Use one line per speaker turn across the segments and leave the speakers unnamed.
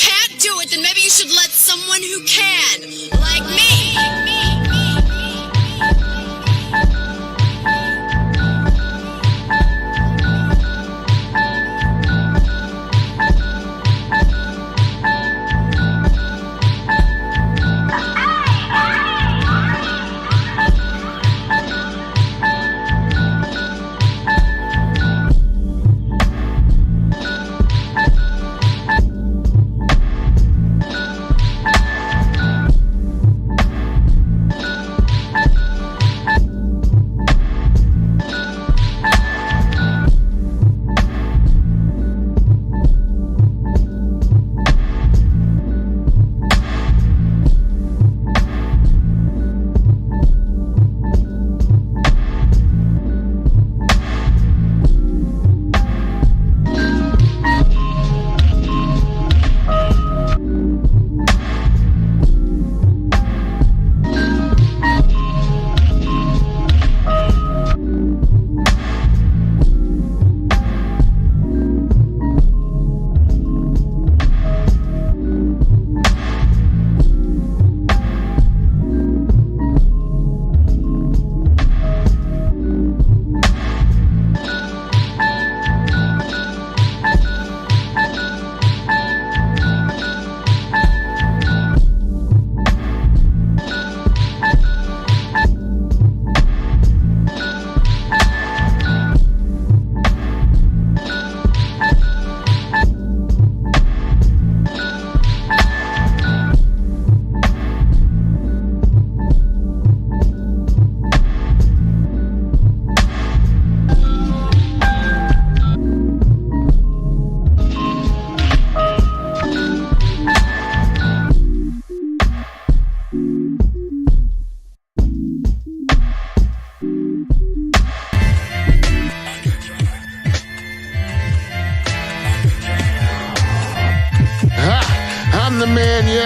can't do it, then maybe you should let someone who can, like me.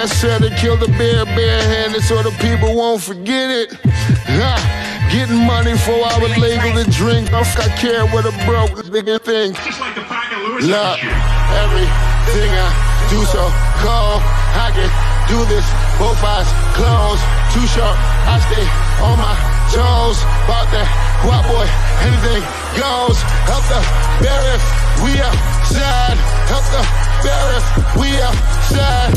Said to kill the bear barehanded so the people won't forget it. Getting money for I was legal to drink. I care what a broke nigga think. Look, everything I do so cold. I can do this, both eyes closed. Too sharp, I stay on my toes. About that guap boy, anything goes. Help the bear if we outside. Help the bear if we outside.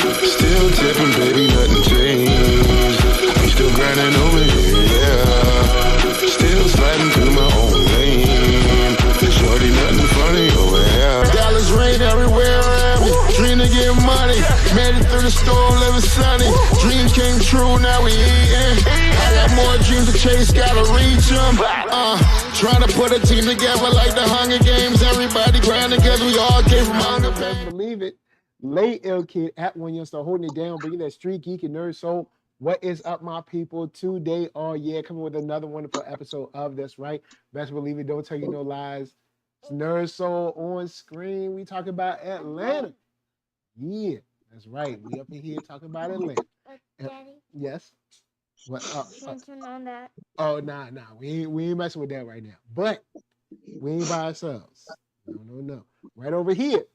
Still tipping, baby, nothing changed. We still grinding over here, yeah. Still sliding through my own lane. Shorty, nothing funny over here. Dallas rain everywhere around me. Dream to get money. Made it through the storm, living sunny. Dream came true, now we eating. I got more dreams to chase, gotta reach them. Trying to put a team together like the Hunger Games. Everybody grind together, we all came from hunger.
Believe it. Lakeith at OneYoungsta holding it down, bringing that street geek and nerd soul. What is up, my people? Today, coming with another wonderful episode of That's Right. Best believe it, don't tell you no lies. It's NERDSoul on screen. We talking about Atlanta. Yeah, that's right. We up in here talking about Atlanta.
Daddy?
Yes. What?
Attention on that.
Oh, nah. We ain't messing with that right now. But we ain't by ourselves. No. Right over here.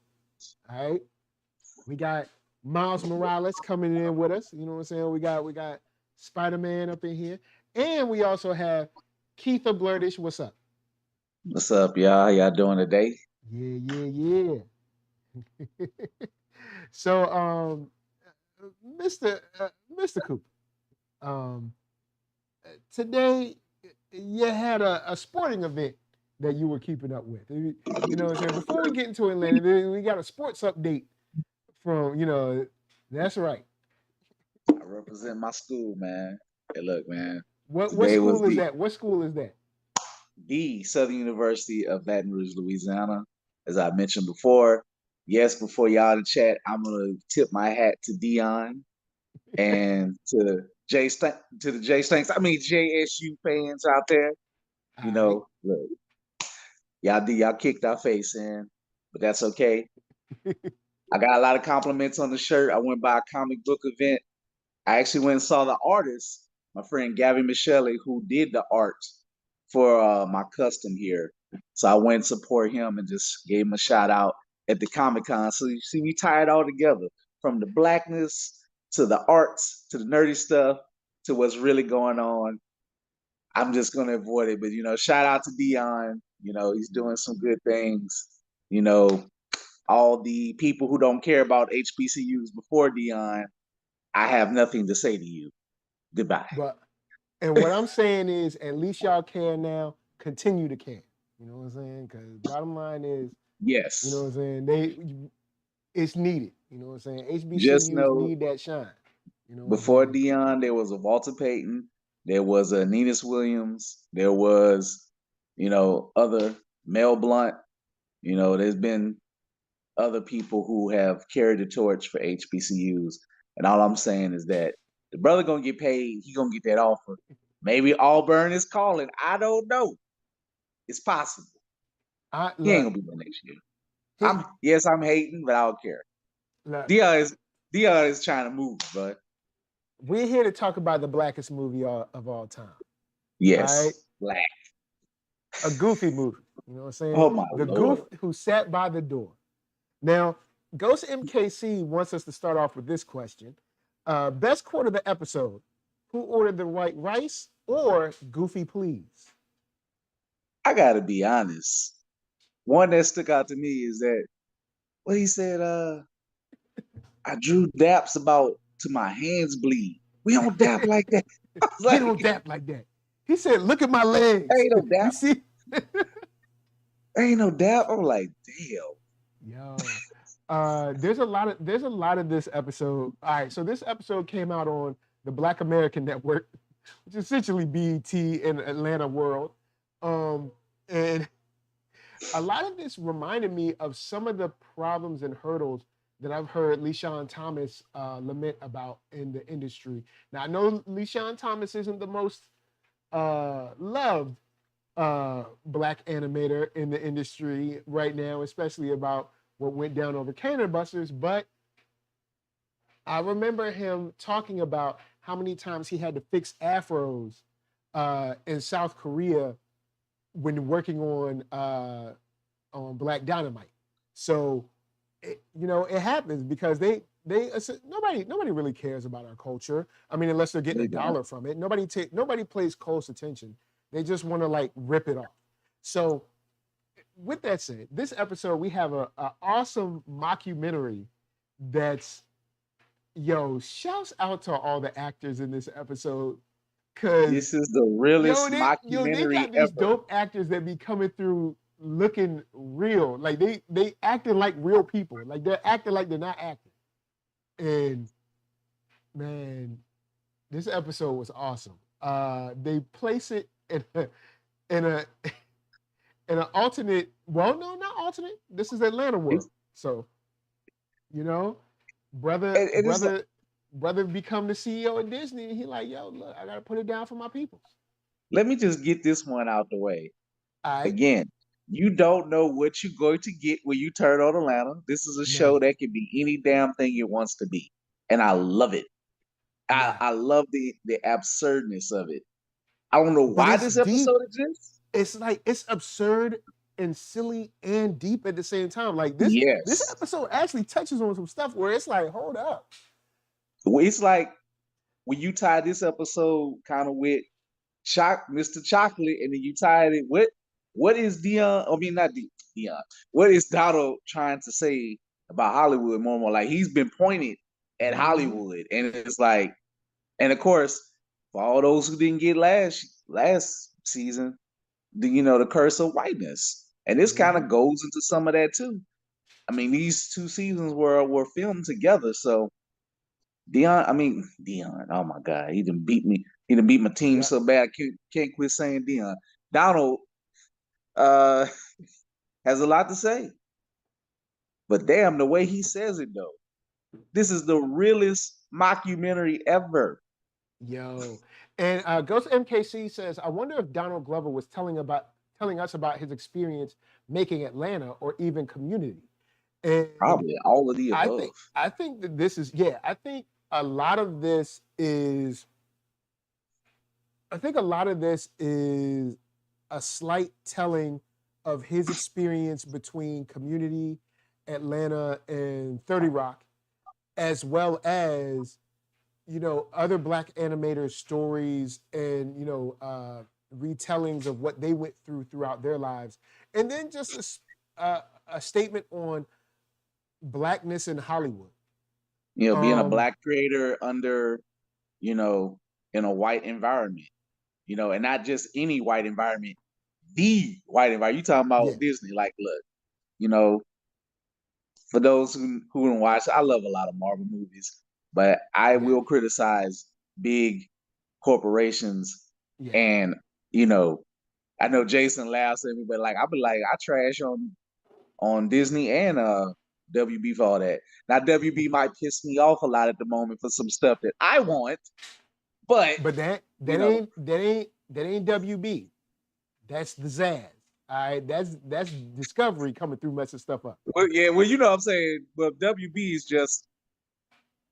All right. We got Miles Morales coming in with us. You know what I'm saying? We got Spider-Man up in here. And we also have Keith Blurtish. What's up?
What's up, y'all? How y'all doing today?
Yeah. So, Mr. Cooper, today you had a sporting event that you were keeping up with. You know what I'm saying? Before we get into Atlanta, we got a sports update from, that's right.
I represent my school, man. Hey, look, man.
What school is that? What school is that?
The Southern University of Baton Rouge, Louisiana. As I mentioned before, yes, before y'all to chat, I'm gonna tip my hat to Dion and to the JSU fans out there. Look, y'all kicked our face in, but that's okay. I got a lot of compliments on the shirt. I went by a comic book event. I actually went and saw the artist, my friend Gavin Michele, who did the art for my custom here. So I went and support him and just gave him a shout out. at the Comic-Con. So you see, we tie it all together from the blackness to the arts to the nerdy stuff to what's really going on. I'm just gonna avoid it, but shout out to Dion. He's doing some good things. All the people who don't care about HBCUs before Dion, I have nothing to say to you. Goodbye.
And what I'm saying is, at least y'all care now. Continue to care. You know what I'm saying? Because bottom line is,
Yes.
you know what I'm saying? It's needed. You know what I'm saying?
Just
HBCUs
know,
need that shine.
before Dion, there was a Walter Payton, there was a Nenis Williams, there was, other Mel Blunt. There's been other people who have carried the torch for HBCUs. And all I'm saying is that the brother gonna get paid. He gonna get that offer. Maybe Auburn is calling. I don't know. It's possible. He ain't gonna be there next year. I'm hating, but I don't care. Dion is trying to move, but
we're here to talk about the blackest movie of all time.
Yes,
right?
Black.
A goofy movie. You know what I'm saying?
Oh my
the
Lord.
Goof who sat by the door. Now, Ghost MKC wants us to start off with this question. Best quote of the episode: who ordered the white rice or Goofy please?
I gotta be honest. One that stuck out to me is that what he said, I drew daps about to my hands bleed. We don't dap like that.
We don't dap like that. He said, look at my legs.
Ain't no dap.
You see?
Ain't no dap. I'm like, damn.
Yo. There's a lot of this episode. All right, so this episode came out on the Black American Network, which is essentially BET in Atlanta world. And a lot of this reminded me of some of the problems and hurdles that I've heard LeSean Thomas lament about in the industry. Now, I know LeSean Thomas isn't the most loved Black animator in the industry right now, especially about what went down over Cannon Busters, but I remember him talking about how many times he had to fix afros in South Korea when working on Black Dynamite. So, it happens because nobody really cares about our culture. I mean, unless they're getting a dollar from it. Nobody pays close attention. They just want to rip it off. So, with that said, this episode we have a awesome mockumentary that's, shouts out to all the actors in this episode. Cause
this is the realest mockumentary
they got these
ever.
dope actors that be coming through looking real. Like they acting like real people. Like they're acting like they're not acting. And man, this episode was awesome. They place it in an alternate. Well, no, not alternate. This is Atlanta world. So, brother become the CEO of Disney, and he like, yo, look, I gotta put it down for my peoples.
Let me just get this one out the way.
All right.
Again, you don't know what you're going to get when you turn on Atlanta. This is a show that can be any damn thing it wants to be. And I love it. I love the absurdness of it. I don't know why this episode exists.
It's absurd and silly and deep at the same time. Like this episode actually touches on some stuff where it's like, hold up.
It's like when you tie this episode kind of with Mr. Chocolate, and then you tied it with what is Dion? I mean, not Dion. What is Donald trying to say about Hollywood? More and more, like he's been pointed at Hollywood, and it's like, and of course, for all those who didn't get last season, the curse of whiteness, and this kind of goes into some of that too. I mean, these two seasons were filmed together, so Dion. Oh my God, he done beat me. He done beat my team so bad I can't quit saying Dion. Donald has a lot to say. But damn, the way he says it though. This is the realest mockumentary ever.
Yo. And Ghost MKC says, I wonder if Donald Glover was telling us about his experience making Atlanta or even Community. And
probably all of the above.
I think that this is, I think a lot of this is a slight telling of his experience between Community Atlanta and 30 Rock, as well as, you know, other Black animators' stories and, you know, retellings of what they went through throughout their lives. And then just a statement on Blackness in Hollywood.
You know, being a
Um,
Black creator under, you know, in a white environment, you know, and not just any white environment, the white environment. You talking
yeah,
about Disney? Like, look, you know, for those who don't watch, I love a lot of Marvel movies, but I
yeah,
will criticize big corporations.
yeah.
And, you know, I know Jason laughs at me, but like I be like, I trash on Disney and WB for all that. Now WB might piss me off a lot at the moment for some stuff that I want, but
But
you know,
that ain't WB. That's the Zaz. All right, that's Discovery coming through messing stuff up.
well, yeah, well, you know what I'm saying. But WB is just,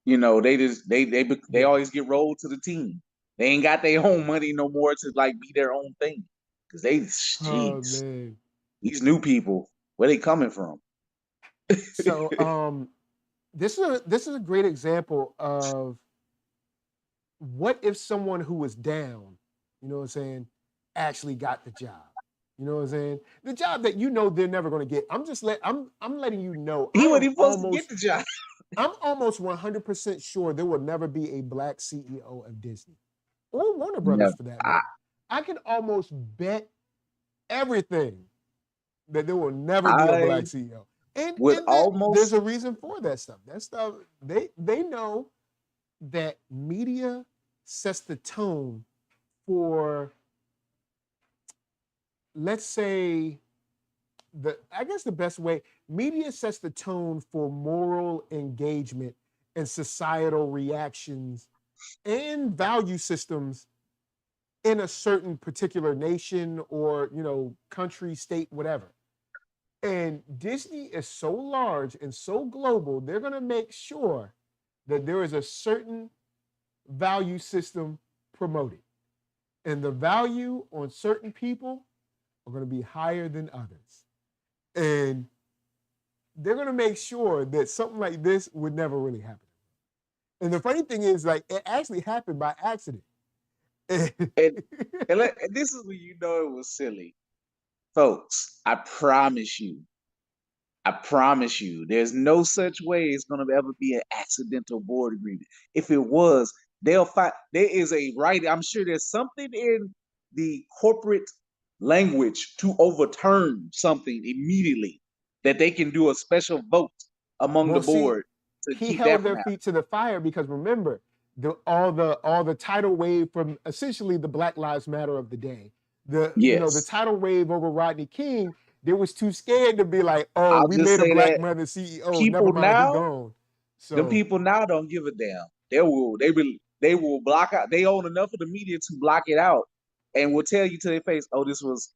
you know, they
Yeah.
always get rolled to the team. They ain't got their own money no more to like be their own thing. Cause they,
Oh
jeez,
man.
these new people, where they coming from?
So this is a great example of what if someone who was down, you know what I'm saying, actually got the job. You know what I'm saying? The job that you know they're never going to get. I'm letting you know
He wasn't even supposed to get the job.
I'm almost 100% sure there will never be a Black CEO of Disney or Warner Brothers
No,
for that matter. I can almost bet everything that there will never be a
I
Black CEO.
would
And there's
almost.
a reason for that stuff. That stuff they know that media sets the tone for, let's say, I guess the best way, media sets the tone for moral engagement and societal reactions and value systems in a certain particular nation or, you know, country, state, whatever. And Disney is so large and so global, they're going to make sure that there is a certain value system promoted. And the value on certain people are going to be higher than others. And they're going to make sure that something like this would never really happen. And the funny thing is, like, it actually happened by accident.
And, and this is when you know it was silly. Folks, I promise you, there's no such way it's going to ever be an accidental board agreement. If it was, they'll find there is a right. I'm sure there's something in the corporate language to overturn something immediately that they can do a special vote among the
Well, see,
board to
he
keep that
held
from
their
happening.
feet to the fire because remember, all the tidal wave from essentially the Black Lives Matter of the day, the
Yes,
tidal wave over Rodney King, they was too scared to be like, oh,
I'll
we
just
made a
say
Black
that
man the CEO. Never
people
mind, he
now,
gone.
them
So
people now don't give a damn. They will block out. They own enough of the media to block it out, and will tell you to their face, "Oh, this was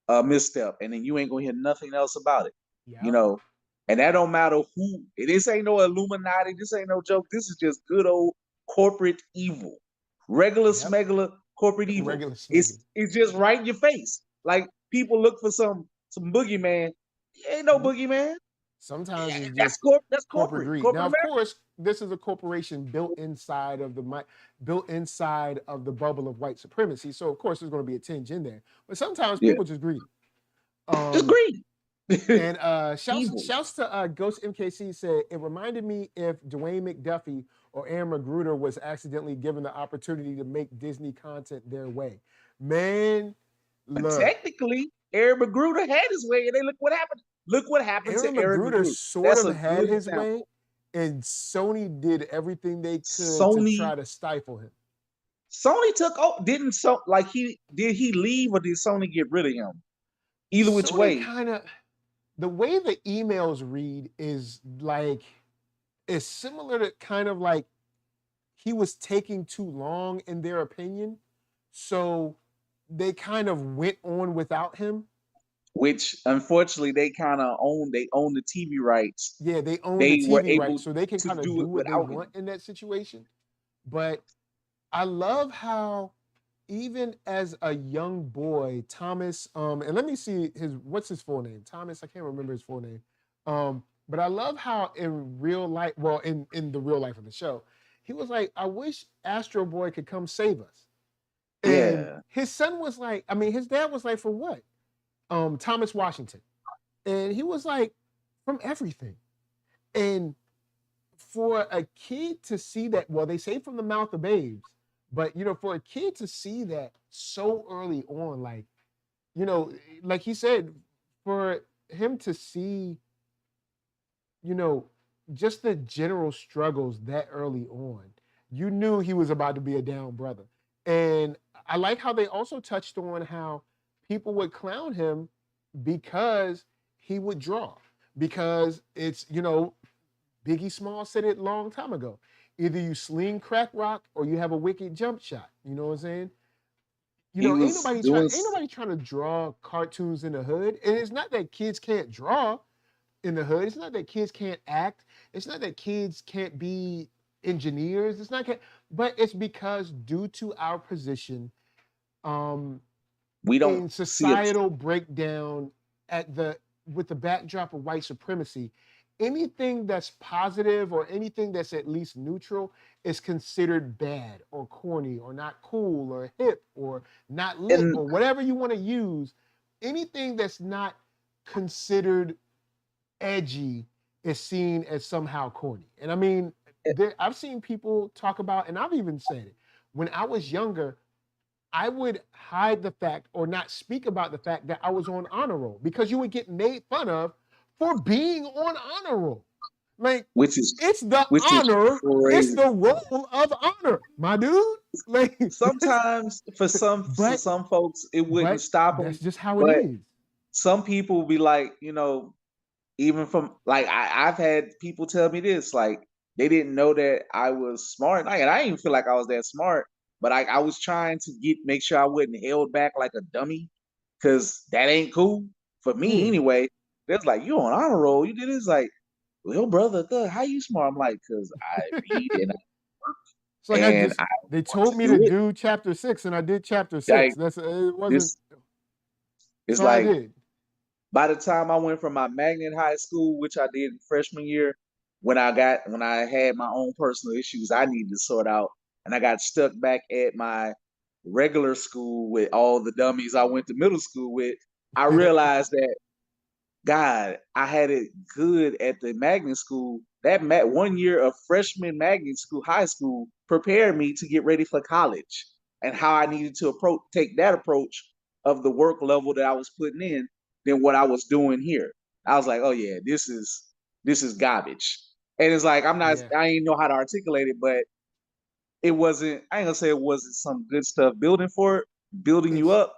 a misstep," and then you ain't gonna hear nothing else about it. You
yeah,
know, and that don't matter who. This ain't no Illuminati. This ain't no joke. This is just good old corporate evil, regular
yep,
smuggler corporate evil.
regular smuggling.
It's just right in your face. Like people look for some boogeyman. Ain't no
Nope.
boogeyman.
Sometimes it's
That's
just
That's
corporate
corporate.
greed. Now,
Corporate
of
America.
course, this is a corporation built inside of the bubble of white supremacy. So of course, there's going to be a tinge in there. But sometimes
Yeah,
people just greedy.
just
Um,
greed.
and
Evil.
shouts to Ghost MKC said it reminded me if Dwayne McDuffie or Aaron Magruder was accidentally given the opportunity to make Disney content their way. Man,
But
look,
technically, Aaron Magruder had his way, and look what happened. Look what happened to
Aaron
Aaron
Magruder
Magruder.
sort
That's
of
a
had
good
his way,
example.
and Sony did everything they could to
Sony
try to stifle him.
Sony took oh didn't so like he leave or did Sony get rid of him? Either which
Sony
way.
kind of, the way the emails read is like, is similar to kind of like he was taking too long in their opinion. So they kind of went on without him.
Which unfortunately they own the TV rights.
Yeah, they own the
They were
TV rights,
able
so they can
to
kind of
do
do
it
what they
without
want
him.
in that situation. But I love how even as a young Thomas, and let me see what's his full name? Thomas, I can't remember his full name. But I love how in real life, well, in the real life of the show, he was like, I wish Astro Boy could come save us. And
Yeah.
his son was like, I mean, his dad was like, for what? Thomas Washington. And he was like, from everything. And for a kid to see that, well, they say from the mouth of babes, but you know, for a kid to see that so early on, like, you know, like he said, for him to see, you know, just the general struggles that early on, you knew he was about to be a down brother. And I like how they also touched on how people would clown him because he would draw, because it's, you know, Biggie Small said it a long time ago. Either you sling crack rock or you have a wicked jump shot. You know what I'm saying? You
He
know,
was
ain't
doing
nobody trying to draw cartoons in the hood. And it's not that kids can't draw in the hood. It's not that kids can't act. It's not that kids can't be engineers. It's not, but it's because due to our position,
we don't
in
see it.
societal breakdown at the with the backdrop of white supremacy, anything that's positive or anything that's at least neutral is considered bad or corny or not cool or hip or not lit
And
or whatever you want to use. Anything that's not considered edgy is seen as somehow corny. And I mean, I've seen people talk about, and I've even said it, when I was younger, I would hide the fact or not speak about the fact that I was on honor roll because you would get made fun of for being on honor roll. Like,
which is
it's the honor, it's
crazy.
the roll of honor, my dude. Like,
Sometimes for some folks it wouldn't
but
stop them,
that's just how it
but
is.
some people be like, you know, even from like I've had people tell me this, like they didn't know that I was smart. Like, and I didn't even feel like I was that smart, but I was trying to make sure I wasn't held back like a dummy, because that ain't cool for me
Yeah.
anyway. There's like, you on honor roll, you did this, like, well, your brother, Thug, how you smart? I'm like, because I read and
It's like
and I
they
want
told
to
me
do
to
it.
do chapter 6 and I did chapter 6.
Like
That's it wasn't,
this, it's
so I
like
did.
by the time I went from my magnet high school, which I did in freshman year, when I had my own personal issues I needed to sort out, and I got stuck back at my regular school with all the dummies I went to middle school with, I realized that, God, I had it good at the magnet school. That 1 year of freshman magnet school, high school, prepared me to get ready for college, and how I needed to take that approach of the work level that I was putting in than what I was doing here. I was like, oh yeah, this is garbage. And it's like,
Yeah.
I ain't know how to articulate it, but it wasn't, I ain't gonna say it wasn't some good stuff building you
It's
up,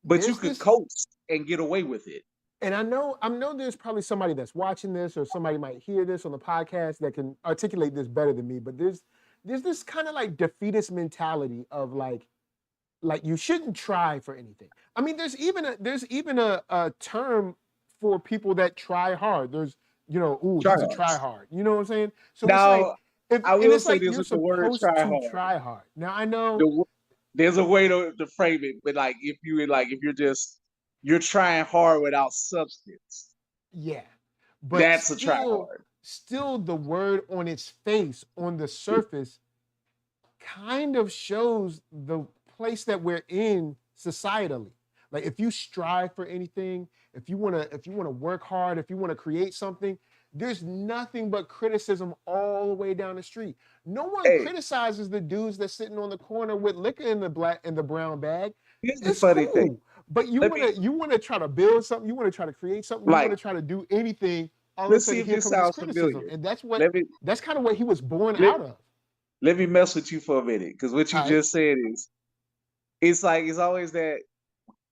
but you
there's
could
this,
coast and get away with it.
and I know there's probably somebody that's watching this or somebody might hear this on the podcast that can articulate this better than me, but there's this kind of like defeatist mentality of like you shouldn't try for anything. I mean, there's even a term for people that try hard. There's, you know, ooh, he's a try
Tryhards.
hard. You know what I'm saying? So it's like,
Now, I
and
will
it's
say
like
this
you're
with the word
supposed
try
to
hard.
try hard. Now I know,
The, there's a way to frame it, but like if you're trying hard without substance,
yeah, but
that's a try hard.
still the word on its face, on the surface, kind of shows the place that we're in societally. Like if you strive for anything, if you wanna work hard, if you wanna create something, there's nothing but criticism all the way down the street. No one
Hey,
criticizes the dudes that's sitting on the corner with liquor in the black and the brown bag.
here's the
It's
funny thing.
cool. But
Let me
you wanna try to build something, you wanna try to create something, you
like
wanna try to do anything, all of a
let's see
sudden
if
here
this
comes this
sounds
criticism.
familiar.
And
Let me
that's kind of what he was born
let,
out of.
let me mess with you for a minute, because what you
All right.
just said is, it's like, it's always that,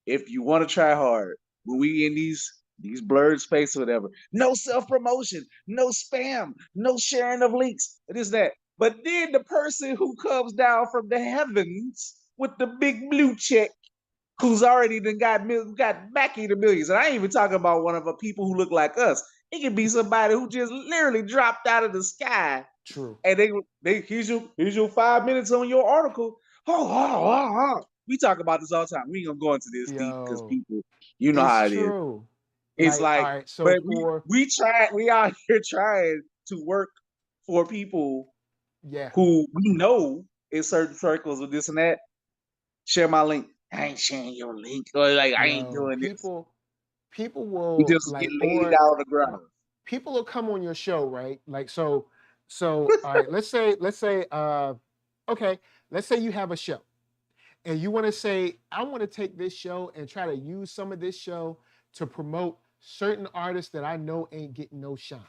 if you want to try hard, when we in these blurred space or whatever, no self-promotion, no spam, no sharing of links, it is that. But then the person who comes down from the heavens with the big blue check, who's already then got back into millions, and I ain't even talking about one of the people who look like us. It could be somebody who just literally dropped out of the sky,
True.
and they here's your 5 minutes on your article. We talk about this all the time. We ain't gonna go into this deep because
Yo,
people, you know
it's
how it is.
true.
It's
Like, all
like,
right, so
but we out here trying to work for people
yeah,
who we know in certain circles with this and that. Share my link. I ain't sharing your link, or like I ain't
yo,
doing this.
people
You
will
just get
like,
laid
or
down on the ground.
people will come on your show, right? Like, so all right, let's say, okay, let's say you have a show and you want to say, I want to take this show and try to use some of this show to promote certain artists that I know ain't getting no shine.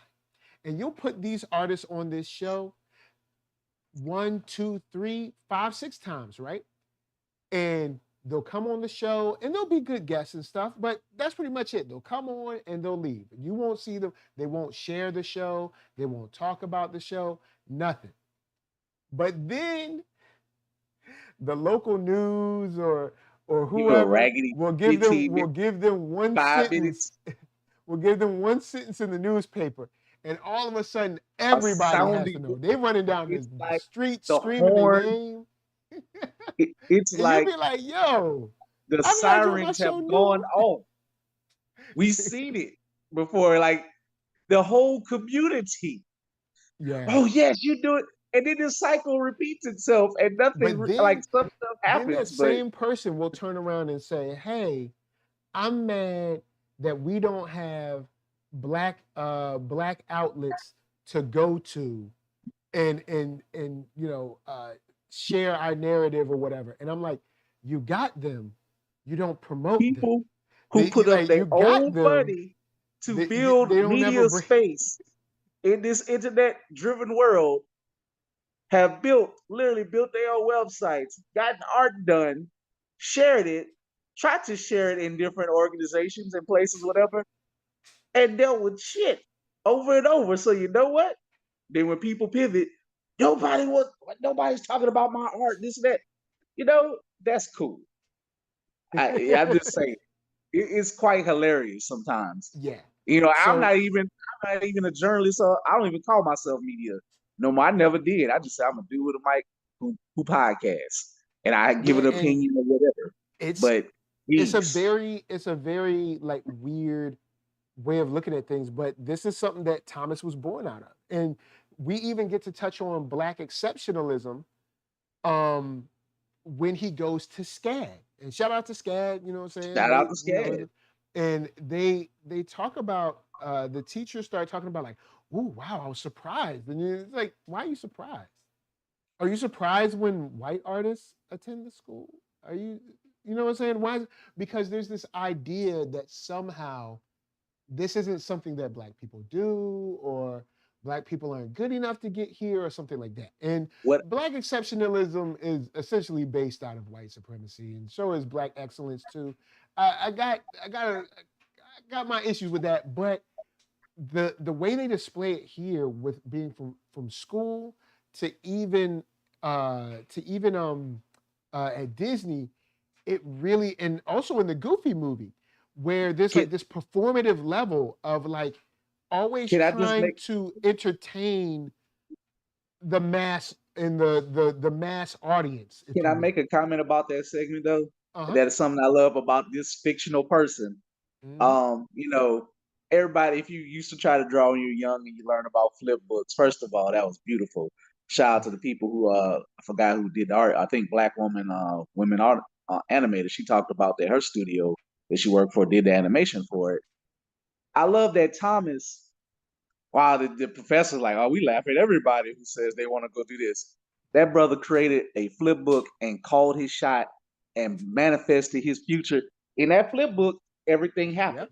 And you'll put these artists on this show 1, 2, 3, 5, 6 times, right? And they'll come on the show and they'll be good guests and stuff, but that's pretty much it. They'll come on and they'll leave. You won't see them. They won't share the show. They won't talk about the show, nothing. But then the local news or
You go
whoever
raggedy
will give them
15 minutes,
1
5
sentence.
minutes
Will give them 1 sentence in the newspaper, and all of a sudden
of
everybody has to
sounding.
know. They running down
It's
the
like
street
the
screaming their
horn.
name,
It's
and you'll
like
be like, "Yo,
the
I've had you on my
sirens have
show
gone
new."
off. We've seen it before. Like the whole community.
Yeah,
Oh yes, you do it, and then the cycle repeats itself, and nothing
but
like
then
some stuff
that
happens. But
same person will turn around and say, "Hey, I'm mad that we don't have black outlets to go to and share our narrative or whatever." And I'm like, "You got them. You don't promote them.
people who put up
Like,
their
you got
own
them.
money to build
They don't ever
media
bring."
space in this internet-driven world have literally built their own websites, gotten art done, shared it, tried to share it in different organizations and places, whatever, and dealt with shit over and over. So you know what? Then when people pivot, nobody's talking about my art, this and that. That's cool. I'm just saying, it's quite hilarious sometimes.
Yeah.
I'm
So
not even a journalist, so I don't even call myself media no more. I never did. I just said I'm a dude with a mic who podcasts, and I give
yeah,
an
and
opinion or whatever.
it's
But
it's a
geez,
very like weird way of looking at things, but this is something that Thomas was born out of. And we even get to touch on black exceptionalism when he goes to SCAD. And shout out to SCAD, you know what I'm saying?
shout out to Scad.
And they talk about the teachers start talking about like, "Oh wow, I was surprised." And it's like, why are you surprised? Are you surprised when white artists attend the school? Are you know what I'm saying? Why? Because there's this idea that somehow this isn't something that black people do, or black people aren't good enough to get here, or something like that. And
What
black exceptionalism is essentially based out of white supremacy, and so is black excellence too. I got my issues with that, but the way they display it here, with being from school to even at Disney, it really, and also in the Goofy movie, where there's
can
like this performative level of like always
can I just
trying
make
to entertain the mass and the mass audience, if
can
you
I
will.
make a comment about that segment though?
Uh-huh.
That is something I love about this fictional person.
Hmm.
You know, everybody, if you used to try to draw when you were young and you learn about flip books, first of all, that was beautiful. Shout out to the people who I forgot who did the art. I think Black women art animator. She talked about that her studio that she worked for did the animation for it. I love that Thomas. Wow, the professor's like, oh, we laugh at everybody who says they want to go do this. That brother created a flip book and called his shot and manifested his future. In that flip book, everything happened.
Yep.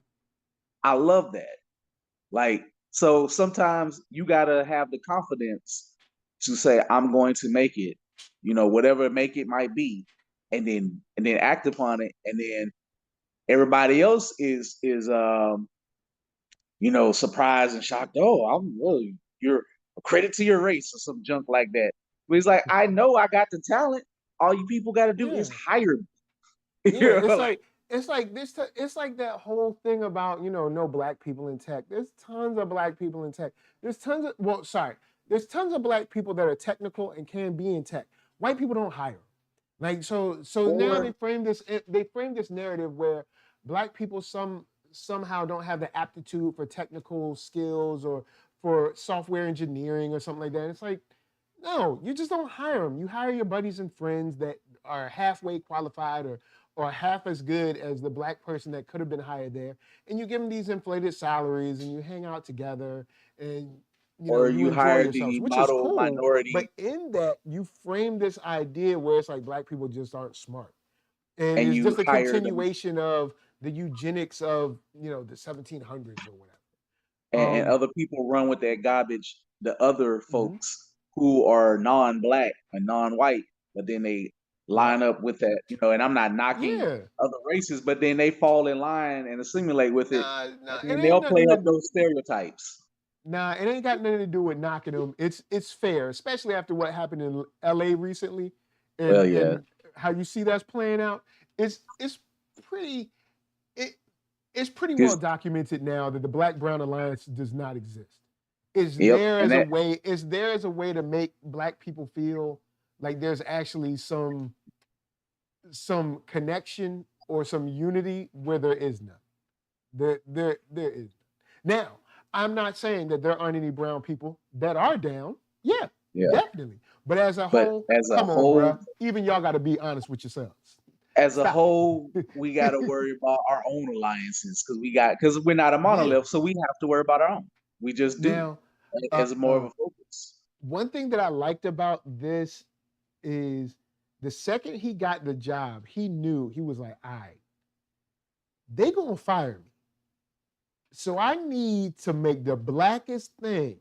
I love that. Like, so sometimes you gotta have the confidence to say, I'm going to make it, whatever make it might be, and then act upon it, and then everybody else is surprised and shocked. Oh, you're a credit to your race or some junk like that. But he's like, I know I got the talent. All you people got to do is
Yeah.
hire me.
Yeah, it's
Like,
like this. It's like that whole thing about no black people in tech. There's tons of black people in tech. There's tons of black people that are technical and can be in tech. White people don't hire 'em. Like, so now
or
they frame this narrative where black people somehow don't have the aptitude for technical skills or for software engineering or something like that. It's like, no, you just don't hire them. You hire your buddies and friends that are halfway qualified or half as good as the black person that could have been hired there, and you give them these inflated salaries, and you hang out together, and
Or
you
you
enjoy
hire
yourselves,
the
which is
model
cool. But
minority
in that, you frame this idea where it's like black people just aren't smart, and
and
it's
you
just a
hire them,
continuation of the eugenics of the 1700s or whatever.
and other people run with that garbage. The other
Mhm.
folks who are non-black and non-white, but then they
Yep.
line up with that, and I'm not knocking
Yeah.
other races, but then they fall in line and assimilate with it,
Nah,
and
it
then
ain't
they'll play
nothing
up
to.
those stereotypes.
Nah, it ain't got nothing to do with knocking them. It's fair, especially after what happened in LA recently,
Well,
and
yeah,
how you see that's playing out. It's pretty it it's pretty well
because
documented now that the Black Brown Alliance does not exist. It's
yep,
there
and
as a
that
way. It's there as a way to make black people feel like there's actually some connection or some unity where there is none. There is. Now, I'm not saying that there aren't any brown people that are down. Yeah,
yeah,
definitely. But as a
but
whole,
as a
come on,
whole,
bruh. Even y'all got to be honest with yourselves.
as a
Stop
whole, we got to
it.
worry about our own alliances because we're not a
Yeah.
monolith, so we have to worry about our own. We just do
Now,
as more of a focus.
one thing that I liked about this is the second he got the job, he knew he was like, all right, they gonna fire me. So I need to make the blackest thing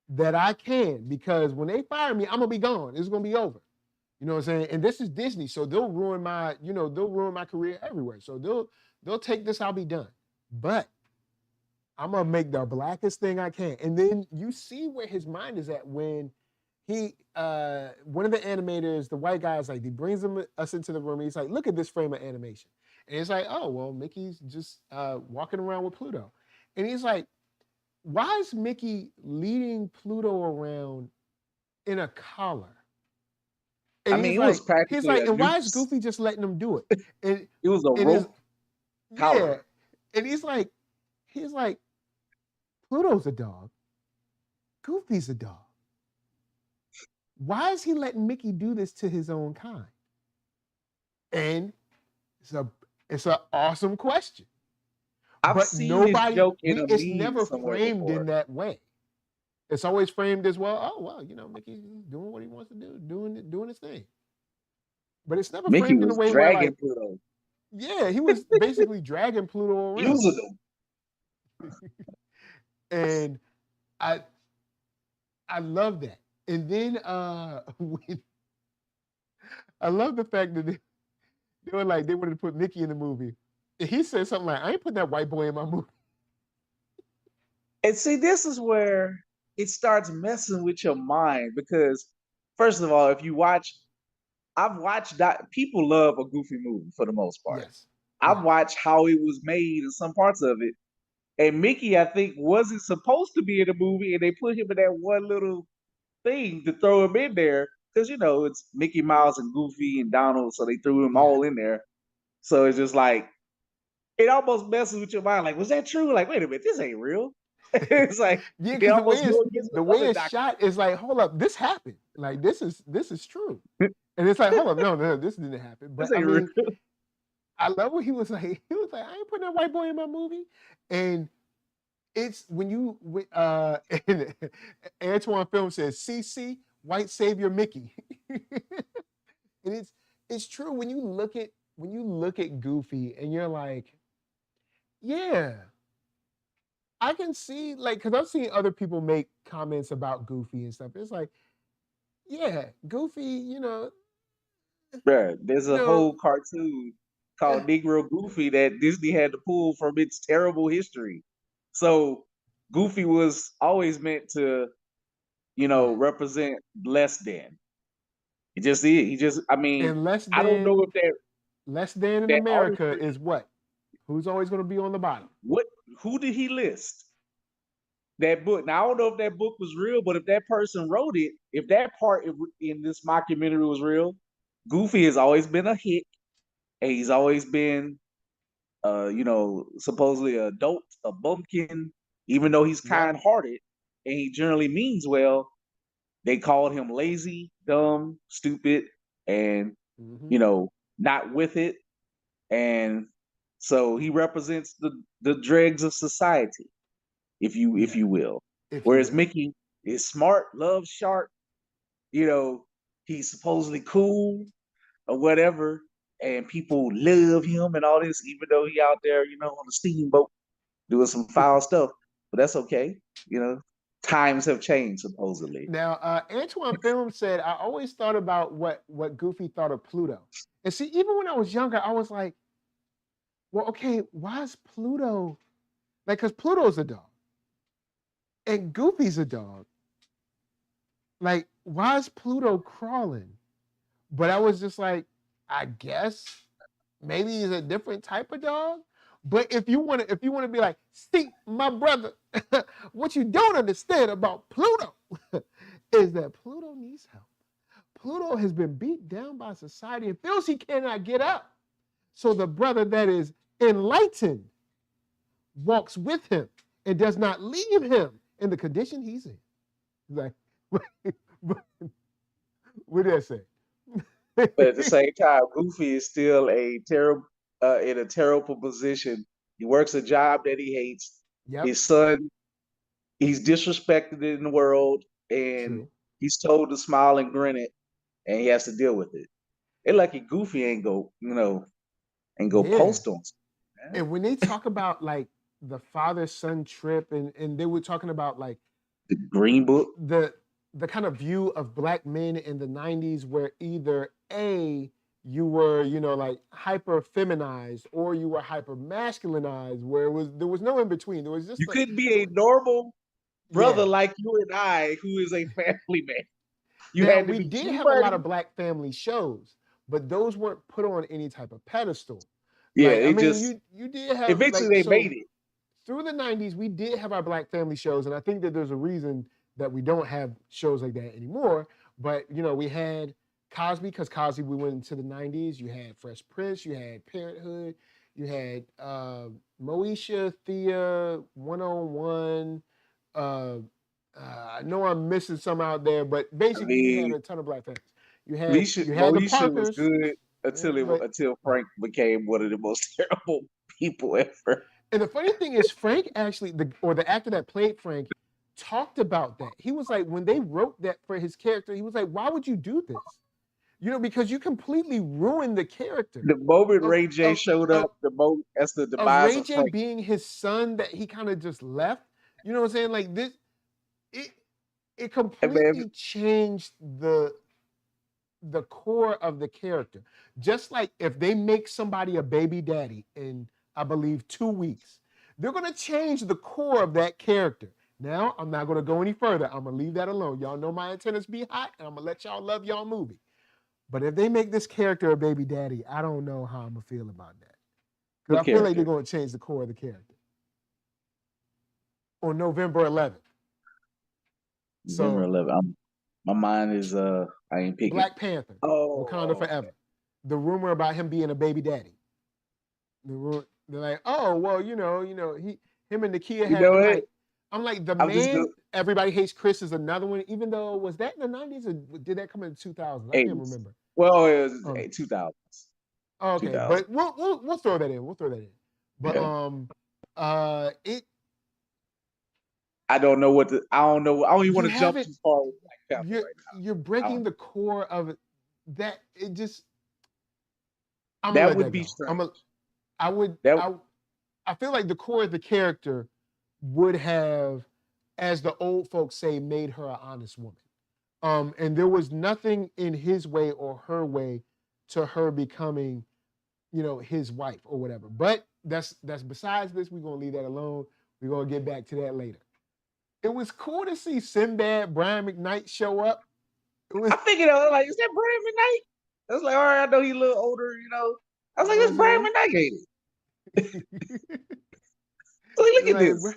that I can, because when they fire me, I'm gonna be gone. It's gonna be over. You know what I'm saying? And this is Disney, so they'll ruin my career everywhere. So they'll take this, I'll be done. But I'm gonna make the blackest thing I can. And then you see where his mind is at when he one of the animators, the white guy, is like, he brings us into the room, and he's like, look at this frame of animation. And it's like, oh, well, Mickey's just walking around with Pluto. And he's like, why is Mickey leading Pluto around in a collar?
I
And
mean,
he's
it was
like,
practically a
and why is
noose.
Goofy just letting him do it? And
It was a
and his
rope
yeah,
collar.
and he's like, Pluto's a dog, Goofy's a dog. Why is he letting Mickey do this to his own kind? And it's an awesome question.
I've
But
seen this joke in a
it's
meme
never
somewhere
framed
before.
in that way. It's always framed as, well, oh well, Mickey's doing what he wants to do, doing his thing. But it's never
Mickey
framed in a
was
way where,
dragging
like,
Pluto,
yeah, he was basically dragging Pluto around.
using him.
And I love that. And then when, I love the fact that they were like, they wanted to put Mickey in the movie. And he said something like, I ain't putting that white boy in my movie.
And see, this is where it starts messing with your mind because, first of all, if you watch, I've watched people love a Goofy movie for the most part.
Yes.
I've watched how it was made and some parts of it. And Mickey, I think, wasn't supposed to be in the movie, and they put him in that one little thing to throw him in there because it's Mickey Mouse and Goofy and Donald, so they threw him all in there. So it's just like it almost messes with your mind. Like, was that true? Like, wait a minute, this ain't real. It's like
Yeah,
it
because
almost goes against
the way
other
it's shot is like, hold up, this happened. Like, this is true. And it's like, hold up, no, this didn't happen. But
this ain't real.
I love what he was like. He was like, I ain't putting that white boy in my movie. And it's when and Antoine Film says, CC, white savior Mickey. And it's true when you look at Goofy and you're like, yeah, I can see, like, because I've seen other people make comments about Goofy and stuff. It's like, yeah, Goofy,
Bruh, there's a
know,
whole cartoon called Negro Goofy that Disney had to pull from its terrible history. So Goofy was always meant to, represent less than. He just is. I mean,
and
I don't know if
less than in
that
America
artistry,
is what? Who's always going to be on the bottom?
who did he list? That book. Now I don't know if that book was real, but if that person wrote it, if that part in this mockumentary was real, Goofy has always been a hit, and he's always been supposedly a dope, a bumpkin, even though he's
Yep.
kind-hearted and he generally means well. They called him lazy, dumb, stupid, and not with it. And so he represents the dregs of society, if you will.
If you
Whereas
will.
Mickey is smart, loves sharp, he's supposedly cool or whatever, and people love him and all this, even though he out there, on the steamboat doing some foul stuff. But that's okay, Times have changed supposedly.
Now, Antoine Film said, I always thought about what Goofy thought of Pluto. And see, even when I was younger, I was like, well, okay, why is Pluto, like, because Pluto's a dog and Goofy's a dog. Like, why is Pluto crawling? But I was just like, I guess maybe he's a different type of dog. But if you want to be like, see, my brother, what you don't understand about Pluto is that Pluto needs help. Pluto has been beat down by society and feels he cannot get up. So the brother that is enlightened walks with him and does not leave him in the condition he's in. Like, what did I say?
But at the same time, Goofy is still in a terrible position. He works a job that he hates.
Yep.
His son, he's disrespected in the world, and
True.
he's told to smile and grin it, and he has to deal with it. It's lucky Goofy ain't go post on.
And when they talk about like the father-son trip, and they were talking about like
the Green Book,
the kind of view of black men in the 90s where either A, you were, like hyper feminized or you were hyper masculinized, where there was no in between. There was just
you couldn't be a normal brother like you and I, who is a family man.
We did have a lot of black family shows, but those weren't put on any type of pedestal.
Yeah,
like, you did have
eventually they made it.
Through the 90s, we did have our black family shows, and I think that there's a reason that we don't have shows like that anymore. But we had Cosby, because Cosby, we went into the 90s. You had Fresh Prince, you had Parenthood, you had Moesha, Thea, 101. I know I'm missing some out there, but basically you had a ton of black families. You had the Parkers.
Was good until Frank became one of the most terrible people ever.
And the funny thing is, Frank actually, the actor that played Frank, talked about that. He was like, when they wrote that for his character, he was like, why would you do this? Because you completely ruined the character.
The moment Ray J showed up, that's the demise of
Ray J being his son that he kind of just left. You know what I'm saying? Like this, it completely changed the core of the character. Just like if they make somebody a baby daddy in, I believe, 2 weeks, they're going to change the core of that character. Now, I'm not going to go any further. I'm going to leave that alone. Y'all know my antennas be hot, and I'm going to let y'all love y'all movie. But if they make this character a baby daddy, I don't know how I'm going to feel about that. Because I feel like they're going to change the core of the character. On November 11th.
November 11th. My mind is, I ain't picking.
Black Panther. Wakanda Forever. The rumor about him being a baby daddy. They're like, oh, well, him and Nakia had I'm like, the man, Everybody Hates Chris is another one, even though, was that in the 90s or did that come in the 2000s? I can't remember.
Well, it was 2000s.
Oh, okay, 2000. But we'll throw that in. But
I don't know I don't even want to jump too far with Black Panther right now.
You're breaking the core of it. That it just
that would be strange.
I feel like the core of the character would have, as the old folks say, made her an honest woman. And there was nothing in his way or her way to her becoming, his wife or whatever. But that's besides this. We're gonna leave that alone. We're gonna get back to that later. It was cool to see Sinbad, Brian McKnight show up.
I figured out, like, is that Brian McKnight? I was like, all right, I know he's a little older, I was like, this Brian McKnight ain't it? So look at this.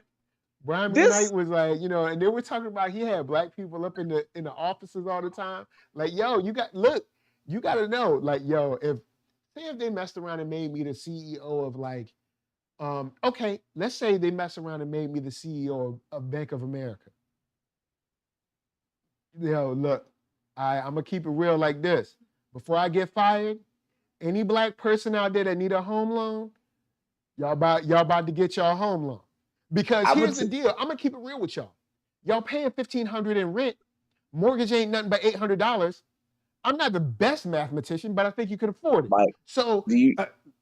Brian McKnight was like, and they were talking about he had black people up in the offices all the time. Like, yo, you got to know, like, yo, if they messed around and made me the CEO of like Okay, let's say they mess around and made me the CEO of Bank of America. Look, I'm gonna keep it real like this. Before I get fired, any black person out there that need a home loan, y'all about to get y'all home loan. Because here's the deal. I'm gonna keep it real with y'all. Y'all paying $1,500 in rent. Mortgage ain't nothing but $800. I'm not the best mathematician, but I think you can afford it.
Mike,
So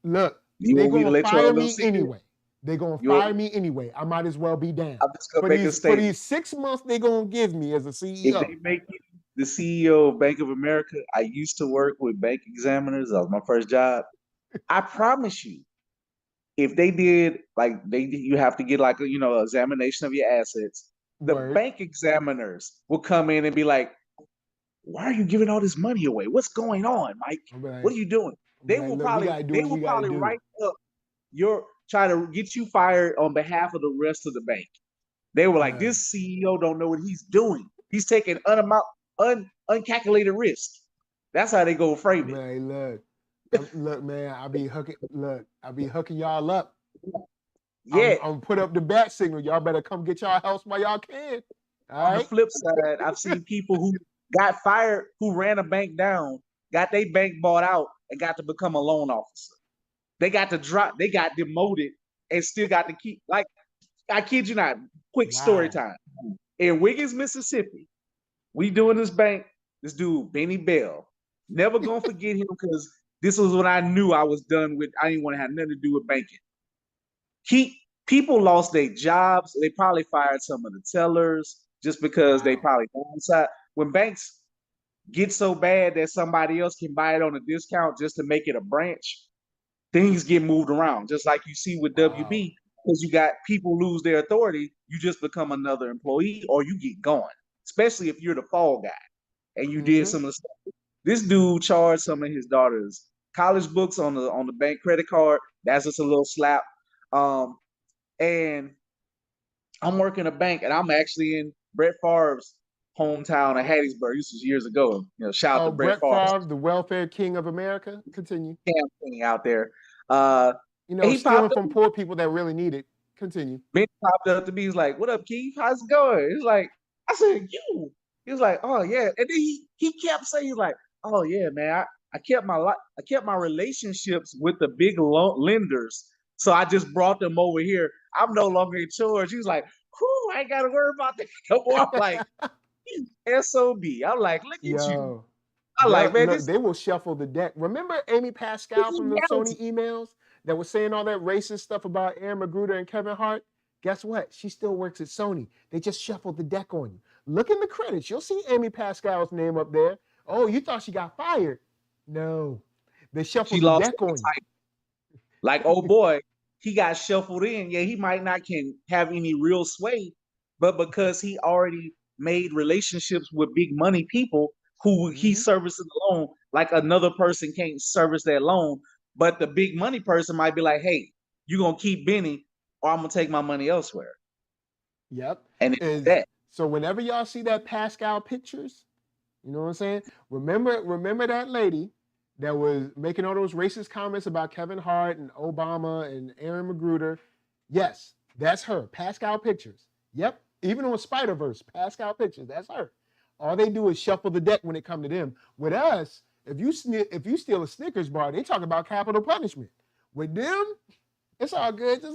look,
you
they
want me to
gonna
let
fire
y'all
me
know
anyway. They gonna fire me anyway. I might as well be damned.
I'm just gonna
For
make a
these
statement.
6 months they gonna give me as a
If
CEO.
they make you the CEO of Bank of America, I used to work with bank examiners. That was my first job. I promise you, if they did like you have to get like a examination of your assets. The
Word.
bank examiners will come in and be like, "Why are you giving all this money away? What's going on, Mike?
Like,
What are you doing?" They
like,
will
look, we gotta do what we gotta do.
write up try to get you fired on behalf of the rest of the bank. They were like, "This CEO don't know what he's doing. He's taking uncalculated risk." That's how they go frame it.
Man, look, man, I be hooking y'all up.
Yeah.
I'm put up the bat signal. Y'all better come get y'all house while y'all can. All
On
right?
the flip side, I've seen people who got fired, who ran a bank down, got their bank bought out, and got to become a loan officer. They got demoted, and still got to keep. Like, I kid you not. Quick story time. In Wiggins, Mississippi, we doing this bank. This dude, Benny Bell. Never gonna forget him because this was when I knew I was done with. I didn't want to have nothing to do with banking. People lost their jobs. They probably fired some of the tellers just because they probably downside. When banks get so bad that somebody else can buy it on a discount just to make it a branch, things get moved around. Just like you see with WB, because you got people lose their authority, you just become another employee or you get gone. Especially if you're the fall guy and you did some of the stuff. This dude charged some of his daughter's college books on the bank credit card. That's just a little slap. And I'm working a bank, and I'm actually in Brett Favre's hometown of Hattiesburg. This was years ago. Shout out to Brett
Favre, the welfare king of America. Continue.
Campaign out there.
He stealing from poor people that really need it. Continue.
Ben popped up to me. He's like, "What up, Keith? How's it going?" He's like, I said, "You." He was like, "Oh yeah," and then he kept saying, he's like, "Oh yeah, man, I kept my relationships with the big lenders, so I just brought them over here. I'm no longer in charge." He was like, "Whew, I ain't got to worry about that no more." I'm like, SOB. I'm like, look at you. I'm like, man,
they will shuffle the deck. Remember Amy Pascal from the Sony emails that was saying all that racist stuff about Aaron Magruder and Kevin Hart? Guess what? She still works at Sony. They just shuffled the deck on you. Look in the credits. You'll see Amy Pascal's name up there. Oh, you thought she got fired? No. They shuffled the deck on you.
Like, oh boy, he got shuffled in. Yeah, he might not can have any real sway, but because he already made relationships with big money people who he services the loan, like another person can't service that loan, but the big money person might be like, "Hey, you're gonna keep Benny, or I'm gonna take my money elsewhere."
Yep.
And it's that.
So whenever y'all see that Pascal pictures, you know what I'm saying? Remember that lady that was making all those racist comments about Kevin Hart and Obama and Aaron Magruder. Yes, that's her. Pascal Pictures. Yep. Even on Spider-Verse, Pascal Pictures, that's her. All they do is shuffle the deck when it comes to them. With us, if you steal a Snickers bar, they talk about capital punishment. With them, it's all good.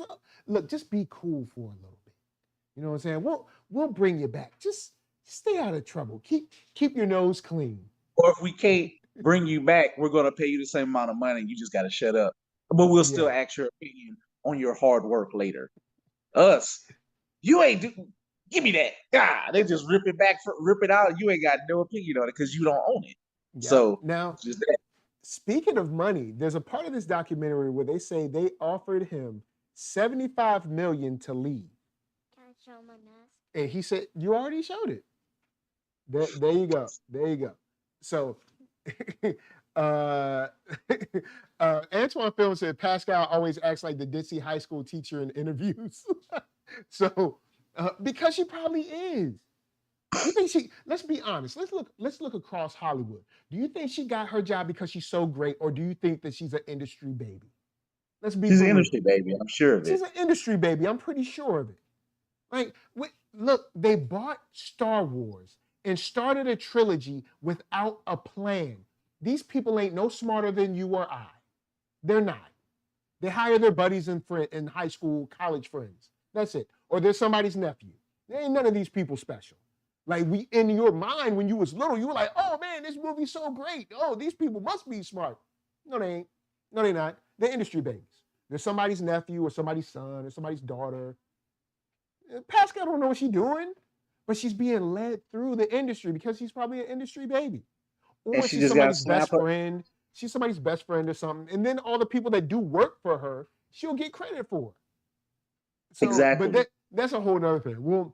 Just be cool for a little bit. You know what I'm saying? We'll bring you back. Just stay out of trouble. Keep your nose clean.
Or if we can't bring you back, we're gonna pay you the same amount of money. You just gotta shut up. But we'll still ask your opinion on your hard work later. Us, you ain't give me that. God, they just rip it out. You ain't got no opinion on it because you don't own it. Yep. So
now,
just that.
Speaking of money, there's a part of this documentary where they say they offered him $75 million to leave.
Can I show my mask?
And he said, "You already showed it." There you go. There you go. So, Antoine Film said Pascal always acts like the ditzy high school teacher in interviews. So, because she probably is. You think let's be honest. Let's look across Hollywood. Do you think she got her job because she's so great, or do you think that she's an industry baby? Let's be
She's
for
an
real.
industry baby. I'm sure of
She's
it.
an industry baby. I'm pretty sure of it. Like, look, they bought Star Wars and started a trilogy without a plan. These people ain't no smarter than you or I. They're not. They hire their buddies and in high school, college friends. That's it. Or they're somebody's nephew. There ain't none of these people special. Like, in your mind when you was little, you were like, oh man, this movie's so great. Oh, these people must be smart. No, they ain't. No, they're not. They're industry babies. They're somebody's nephew or somebody's son or somebody's daughter. Pascal don't know what she's doing, but she's being led through the industry because she's probably an industry baby.
And
Or
she
she's
just got
somebody's best
snap up.
friend. She's somebody's best friend or something. And then all the people that do work for her, she'll get credit for. So,
Exactly.
but that's a whole nother thing. We'll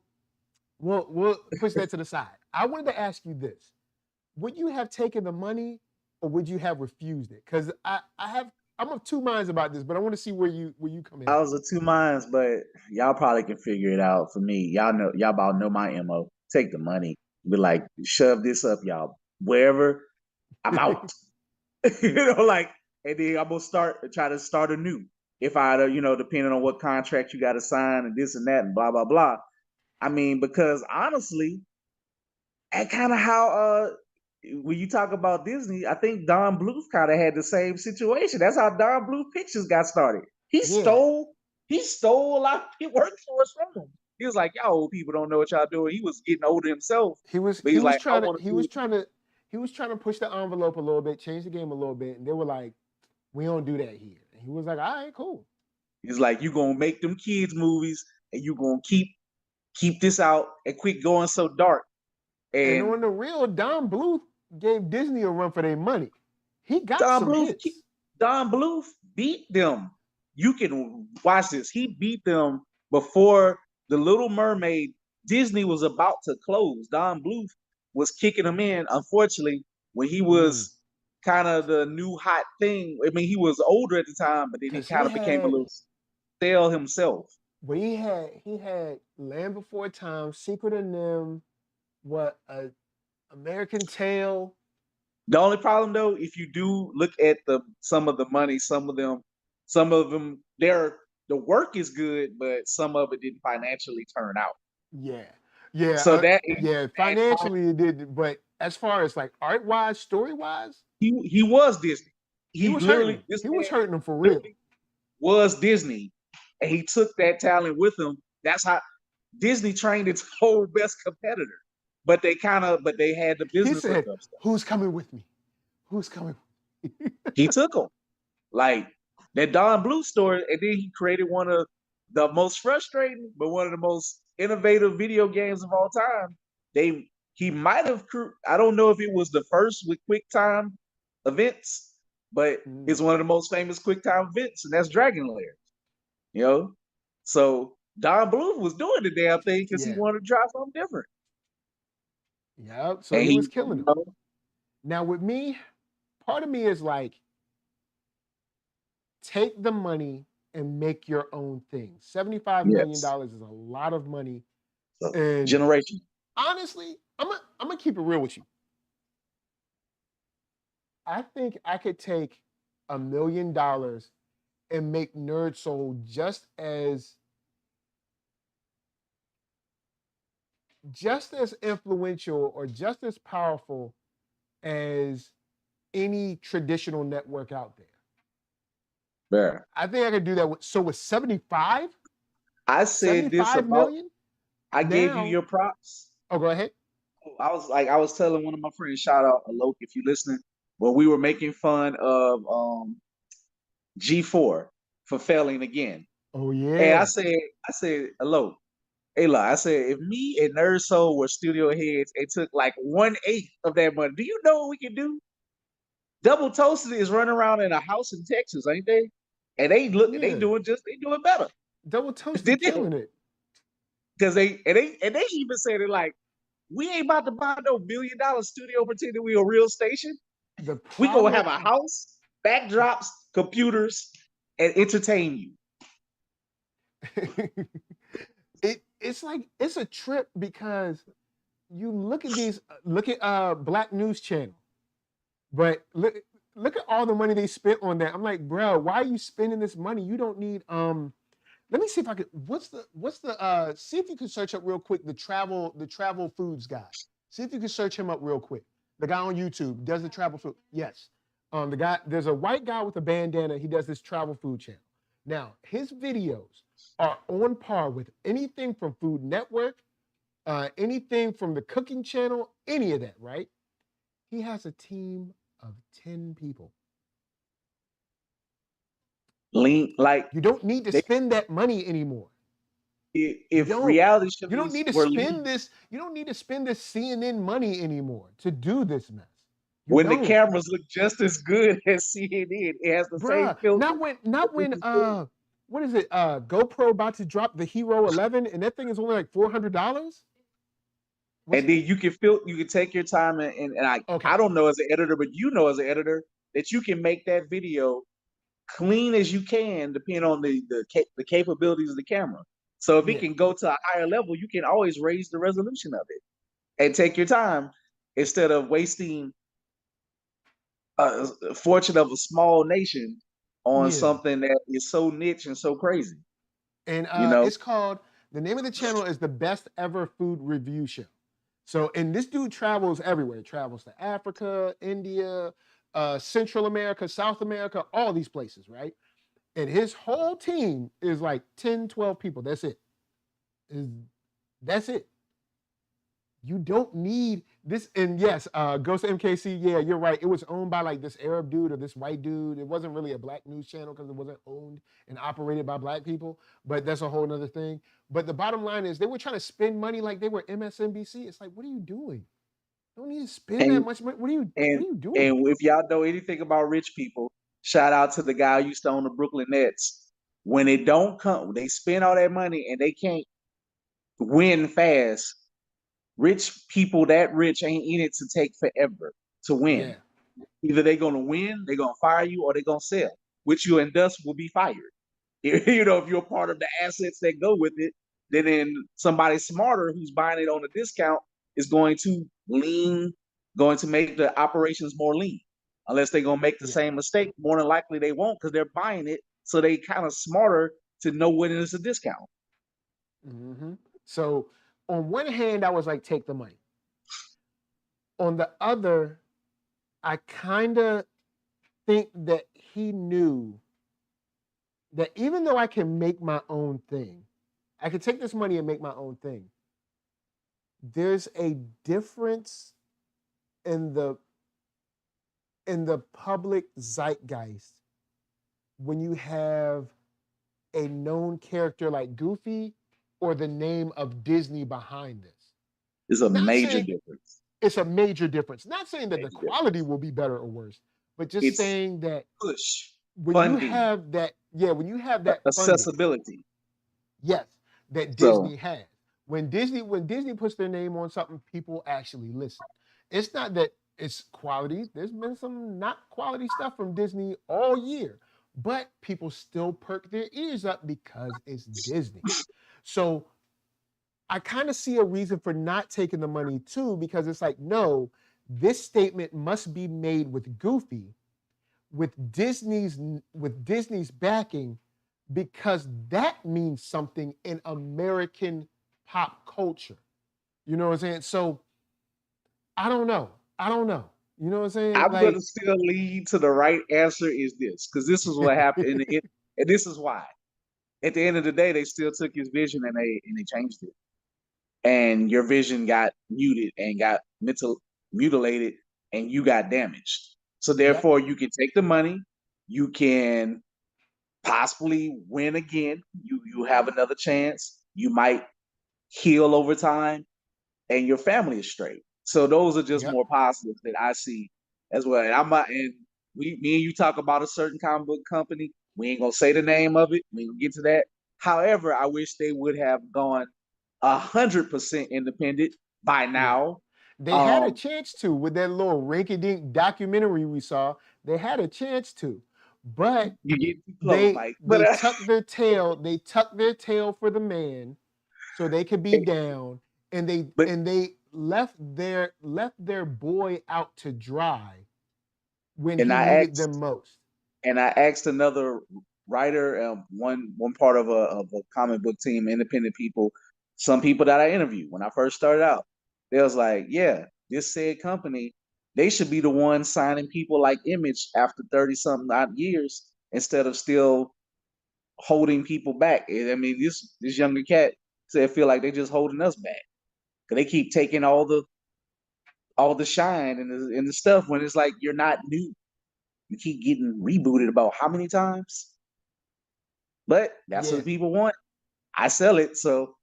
push that to the side. I wanted to ask you this. Would you have taken the money or would you have refused it? Because I'm of two minds about this, but I want to see where you come in.
I was of two minds, but y'all probably can figure it out. For me, y'all about know my MO. Take the money. Be like, shove this up, y'all. Wherever, I'm out. Like, and then I'm gonna try to start anew. If I, depending on what contract you got to sign and this and that and blah blah blah. I mean, because honestly, and kind of how when you talk about Disney, I think Don Bluth kind of had the same situation. That's how Don Bluth Pictures got started. He stole a lot of workforce from them. He was like, y'all old people don't know what y'all doing. He was getting older himself.
He was trying to push the envelope a little bit, change the game a little bit, and they were like, we don't do that here. And he was like, all right, cool.
He's like, you gonna make them kids movies and you gonna keep this out and quit going so dark.
And on the real, Don Bluth gave Disney a run for their money. He got some hits.
Don Bluth beat them. You can watch this. He beat them before The Little Mermaid. Disney was about to close. Don Bluth was kicking them in. Unfortunately, when he was kind of the new hot thing. I mean, he was older at the time, but then he kind of became a little stale himself.
But he had Land Before Time, Secret of NIMH, American Tail.
The only problem though, if you do look at some of the money, some of them, the work is good, but some of it didn't financially turn out.
Yeah.
So
financially it did, but as far as like art wise, story wise,
he was Disney. He was
hurting them for real.
Was Disney, and he took that talent with him. That's how Disney trained its whole best competitor. But they had the business.
He said, "Who's coming with me? Who's coming?"
He took them, like that Don Bluth story, and then he created one of the most frustrating, but one of the most innovative video games of all time. He might have. I don't know if it was the first with QuickTime events, but it's one of the most famous QuickTime events, and that's Dragon Lair. So Don Bluth was doing the damn thing because he wanted to try something different.
Yeah, so he was killing them. Now with me, part of me is like, take the money and make your own thing. $75 million is a lot of money. And
generation.
Honestly, I'm gonna keep it real with you. I think I could take $1 million and make NERDSoul just as influential or just as powerful as any traditional network out there.
Fair.
I think I could do that with 75.
I said this about million? I gave you your props.
Oh, go ahead.
I was telling one of my friends, shout out Alok if you're listening, when we were making fun of G4 for failing again.
Oh yeah.
And I said, Alok, I said, if me and NERDSoul were studio heads, it took like 1/8 of that money. Do you know what we can do? Double Toasted is running around in a house in Texas, ain't they? And they doing better.
Double Toasted killing it.
Because they even said it like, we ain't about to buy no $1 million studio pretending we a real station. We gonna have a house, backdrops, computers, and entertain you.
It's a trip because you look at Black News Channel, but look at all the money they spent on that. I'm like, bro, why are you spending this money? You don't need let me see if I could what's the see if you can search up real quick the travel foods guy. See if you can search him up real quick. The guy on YouTube does the travel food. Yes. The guy, there's a white guy with a bandana. He does this travel food channel. Now, his videos are on par with anything from Food Network, anything from the cooking channel, any of that, right? He has a team of 10 people.
Lean like
You don't need to spend that money anymore.
if reality shows
you don't need to
were
spend
lean,
this. You don't need to spend this CNN money anymore to do this mess. You
when the
don't.
cameras look just as good as CNN, it has the same
Bruh,
filter.
not when what is it? GoPro about to drop the Hero 11 and that thing is only like $400.
And then you can take your time and I don't know as an editor, but you know as an editor that you can make that video clean as you can, depending on the capabilities of the camera. So if it can go to a higher level, you can always raise the resolution of it and take your time instead of wasting a fortune of a small nation on something that is so niche and so crazy.
And it's called, the name of the channel is The Best Ever Food Review Show. So, and this dude travels everywhere. He travels to Africa, India, Central America, South America, all these places, right? And his whole team is like 10, 12 people. That's it. That's it. You don't need this. And yes, Ghost MKC, yeah, you're right. It was owned by like this Arab dude or this white dude. It wasn't really a black news channel because it wasn't owned and operated by black people, but that's a whole nother thing. But the bottom line is they were trying to spend money like they were MSNBC. It's like, what are you doing? You don't need to spend that much money. What are you doing?
And if y'all know anything about rich people, shout out to the guy who used to own the Brooklyn Nets. When it don't come, they spend all that money and they can't win fast. Rich people that rich ain't in it to take forever to win.
Yeah.
Either they're gonna win, they're gonna fire you, or they're gonna sell, which you and thus will be fired. You know, if you're part of the assets that go with it, then somebody smarter who's buying it on a discount is going to make the operations more lean. Unless they're gonna make the same mistake, more than likely they won't because they're buying it, so they kind of smarter to know when it's a discount.
Mm-hmm. So on one hand, I was like, take the money. On the other, I kind of think that he knew that even though I can make my own thing, I can take this money and make my own thing. There's a difference in the public zeitgeist when you have a known character like Goofy or the name of Disney behind this.
It's a major difference.
It's a major difference. Not saying that the quality will be better or worse, but just saying that
push
when
funding.
you have that, when you have that
accessibility,
yes, that Disney has. When Disney puts their name on something, people actually listen. It's not that it's quality. There's been some not quality stuff from Disney all year, but people still perk their ears up because it's Disney. So I kind of see a reason for not taking the money too, because it's like, no, this statement must be made with Goofy, with Disney's backing, because that means something in American pop culture. You know what I'm saying? So I don't know. You know what I'm saying?
I'm going to still lead to the right answer is this, because this is what happened, and this is why. At the end of the day, they still took his vision and they changed it. And your vision got muted and got mutilated, and you got damaged. So therefore, you can take the money, you can possibly win again. You have another chance. You might heal over time, and your family is straight. So those are just more positives that I see as well. And me and you talk about a certain comic book company. We ain't gonna say the name of it. We ain't gonna get to that. However, I wish they would have gone 100% independent by now.
They had a chance to with that little rinky-dink documentary we saw. They had a chance to, but
you get too close,
they tucked their tail. They tucked their tail for the man, so they could be down, and they left their boy out to dry when
And
he
I
needed
asked
them most.
and I asked another writer, one part of a comic book team, independent people, some people that I interviewed when I first started out. They was like, yeah, this said company, they should be the one signing people like Image after 30 something odd years instead of still holding people back. I mean, this younger cat said feel like they just holding us back because they keep taking all the shine and the stuff when it's like you're not new. You keep getting rebooted about how many times? But that's
Yeah,
what people want. I sell it, so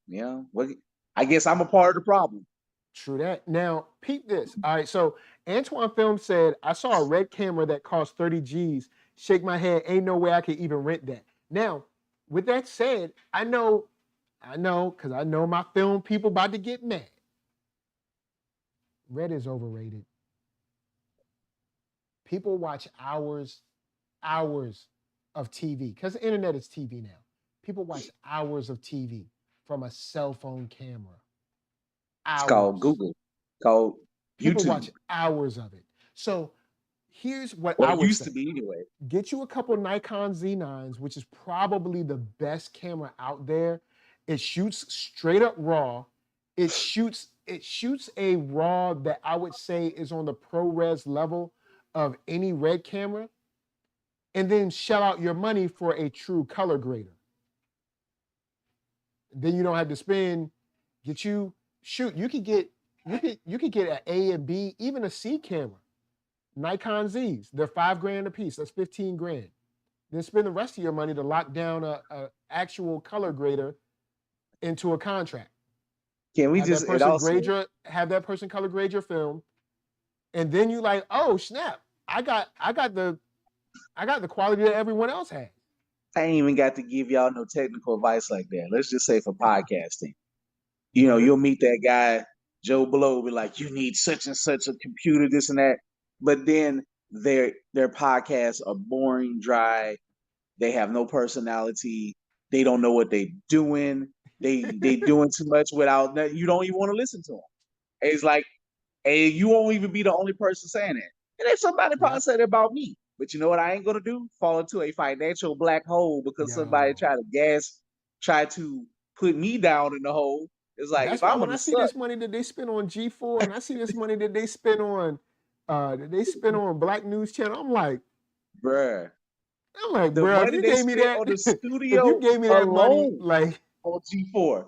what I guess I'm a part of the problem.
true that. Now, peep this. All right, so Antoine Film said, I saw a red camera that cost 30 G's. Shake my head, ain't no way I could even rent that. Now, with that said, I know, because I know my film people about to get mad. Red is overrated. People watch hours of TV, because the internet is TV now. People watch hours of TV from a cell phone camera.
It's called
Hours.
Google, called
People
YouTube.
watch hours of it. So here's what
Well,
I
it
would
used
say.
to be anyway.
Get you a couple Nikon Z9s, which is probably the best camera out there. It shoots straight up RAW. It shoots a RAW that I would say is on the ProRes level of any red camera. And then shell out your money for a true color grader. Then you don't have to spend. You could get an A and B, even a C camera. Nikon Zs, they're $5,000 a piece. That's 15 grand. Then spend the rest of your money to lock down a actual color grader into a contract.
Can we
Have
just
that
it
person
also
color grade your film, and then you like, oh snap, I got the quality that everyone else has.
I ain't even got to give y'all no technical advice like that. Let's just say for podcasting. You'll meet that guy, Joe Blow, be like, you need such and such a computer, this and that. But then their podcasts are boring, dry. They have no personality. They don't know what they're doing. They doing too much without that. You don't even want to listen to them. It's like, hey, you won't even be the only person saying it. And then somebody probably
Yep.
said it about me. But you know what I ain't gonna do? Fall into a financial black hole because somebody
Yo.
try to put me down in the hole. It's like if
That's why
I'm
when
gonna
I see
suck,
this money that they spend on G4 and I see this money that they spend on Black News Channel,
bruh,
I'm like,
the
bro, if
money
you
they
gave me
spent
that,
on the
if you
studio
gave me that money,
alone
like,
on G4,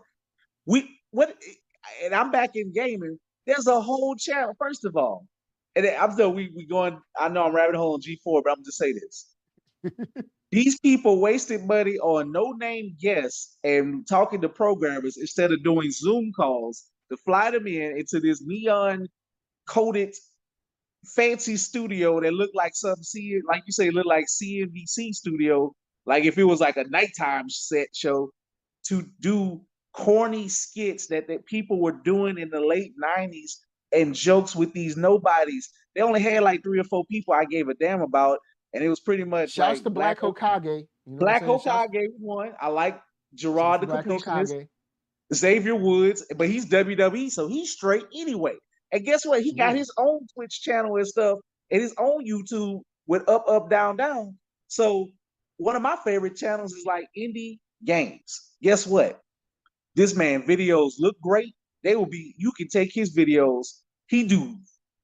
and I'm back in gaming. There's a whole channel, first of all. And I'm still we going, I know I'm rabbit hole on G4, but I'm just say this. These people wasted money on no-name guests and talking to programmers instead of doing Zoom calls to fly them into this neon coated fancy studio that looked like like you say, looked like CNBC studio, like if it was like a nighttime set show, to do corny skits that people were doing in the late 90s and jokes with these nobodies. They only had like 3 or 4 people I gave a damn about, and it was pretty much
shouts
like
to Black Hokage. You know what I'm
Black
saying?
Hokage one. I like
Shouts
Gerard
to
the
Black
Completionist,
Hokage.
Xavier Woods, but he's WWE, so he's straight anyway. And guess what? He got
Yeah.
his own Twitch channel and stuff, and his own YouTube with up, up, down, down. So one of my favorite channels is like Indie Games. Guess what? This man videos look great. You can take his videos. He do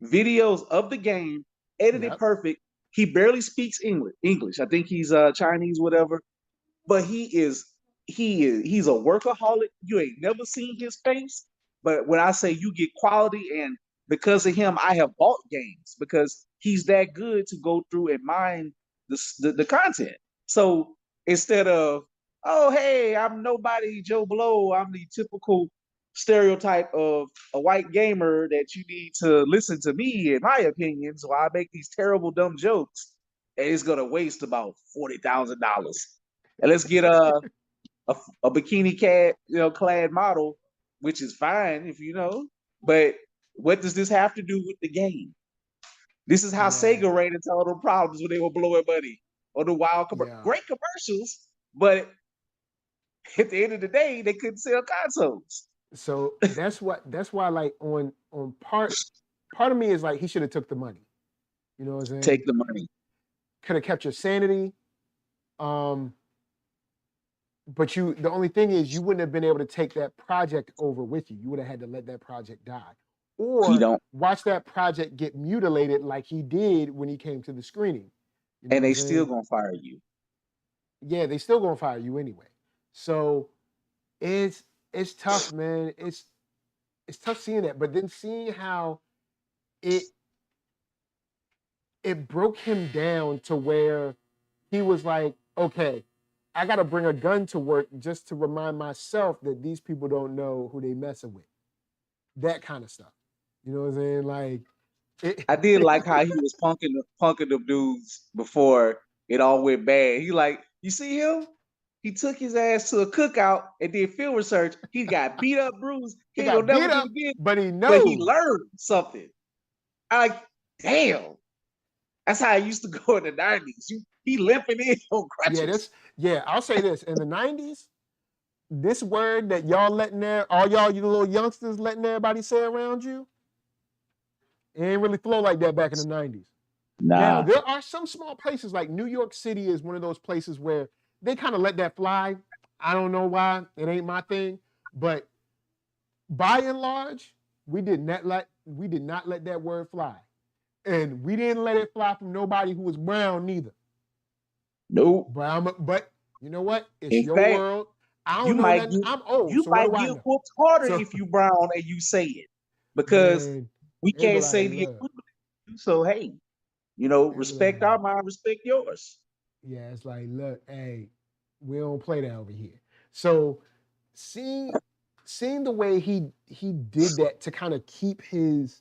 videos of the game, edited
Yep.
perfect. He barely speaks English. I think he's Chinese, whatever. But he's a workaholic. You ain't never seen his face. But when I say you get quality, and because of him, I have bought games because he's that good to go through and mine the content. So instead of, oh hey, I'm nobody Joe Blow, I'm the typical stereotype of a white gamer that you need to listen to me in my opinion, so I make these terrible dumb jokes, and it's gonna waste about $40,000. And let's get a bikini clad model, which is fine if you know. But what does this have to do with the game? This is how
Yeah.
Sega ran into all the problems when they were blowing money on the
Yeah.
great commercials, but at the end of the day, they couldn't sell consoles.
So that's why like on part of me is like he should have took the money. You know what I'm saying?
Take the money.
Could have kept your sanity. But the only thing is you wouldn't have been able to take that project over with you. You would have had to let that project die. Or watch that project get mutilated like he did when he came to the screening. You know
and they still gonna fire you.
Yeah, they still gonna fire you anyway. So it's tough, man. It's tough seeing that. But then seeing how it broke him down to where he was like, okay, I got to bring a gun to work just to remind myself that these people don't know who they messing with. That kind of stuff. You know what I'm saying? Like,
I did like how he was punking them dudes before it all went bad. He like, you see him? He took his ass to a cookout and did field research. He got beat up, bruised. He ain't gonna never do it again.
But he knows.
But he learned something. I like, damn. That's how I used to go in the 90s. He limping in on crutches.
I'll say this. In the 90s, this word that y'all letting all y'all, you little youngsters letting everybody say around you, it ain't really flow like that back in the 90s.
Nah.
Now, there are some small places, like New York City is one of those places where they kind of let that fly. I don't know why. It ain't my thing. But by and large, we did not let that word fly. And we didn't let it fly from nobody who was brown neither.
Nope.
But you know what? It's your world. I don't know nothing. I'm old.
You might get whooped harder if you brown and you say it. Because we can't say the equivalent. So hey, respect our mind, respect yours.
Yeah, it's like, look, hey, we don't play that over here. So seeing the way he did that to kind of keep his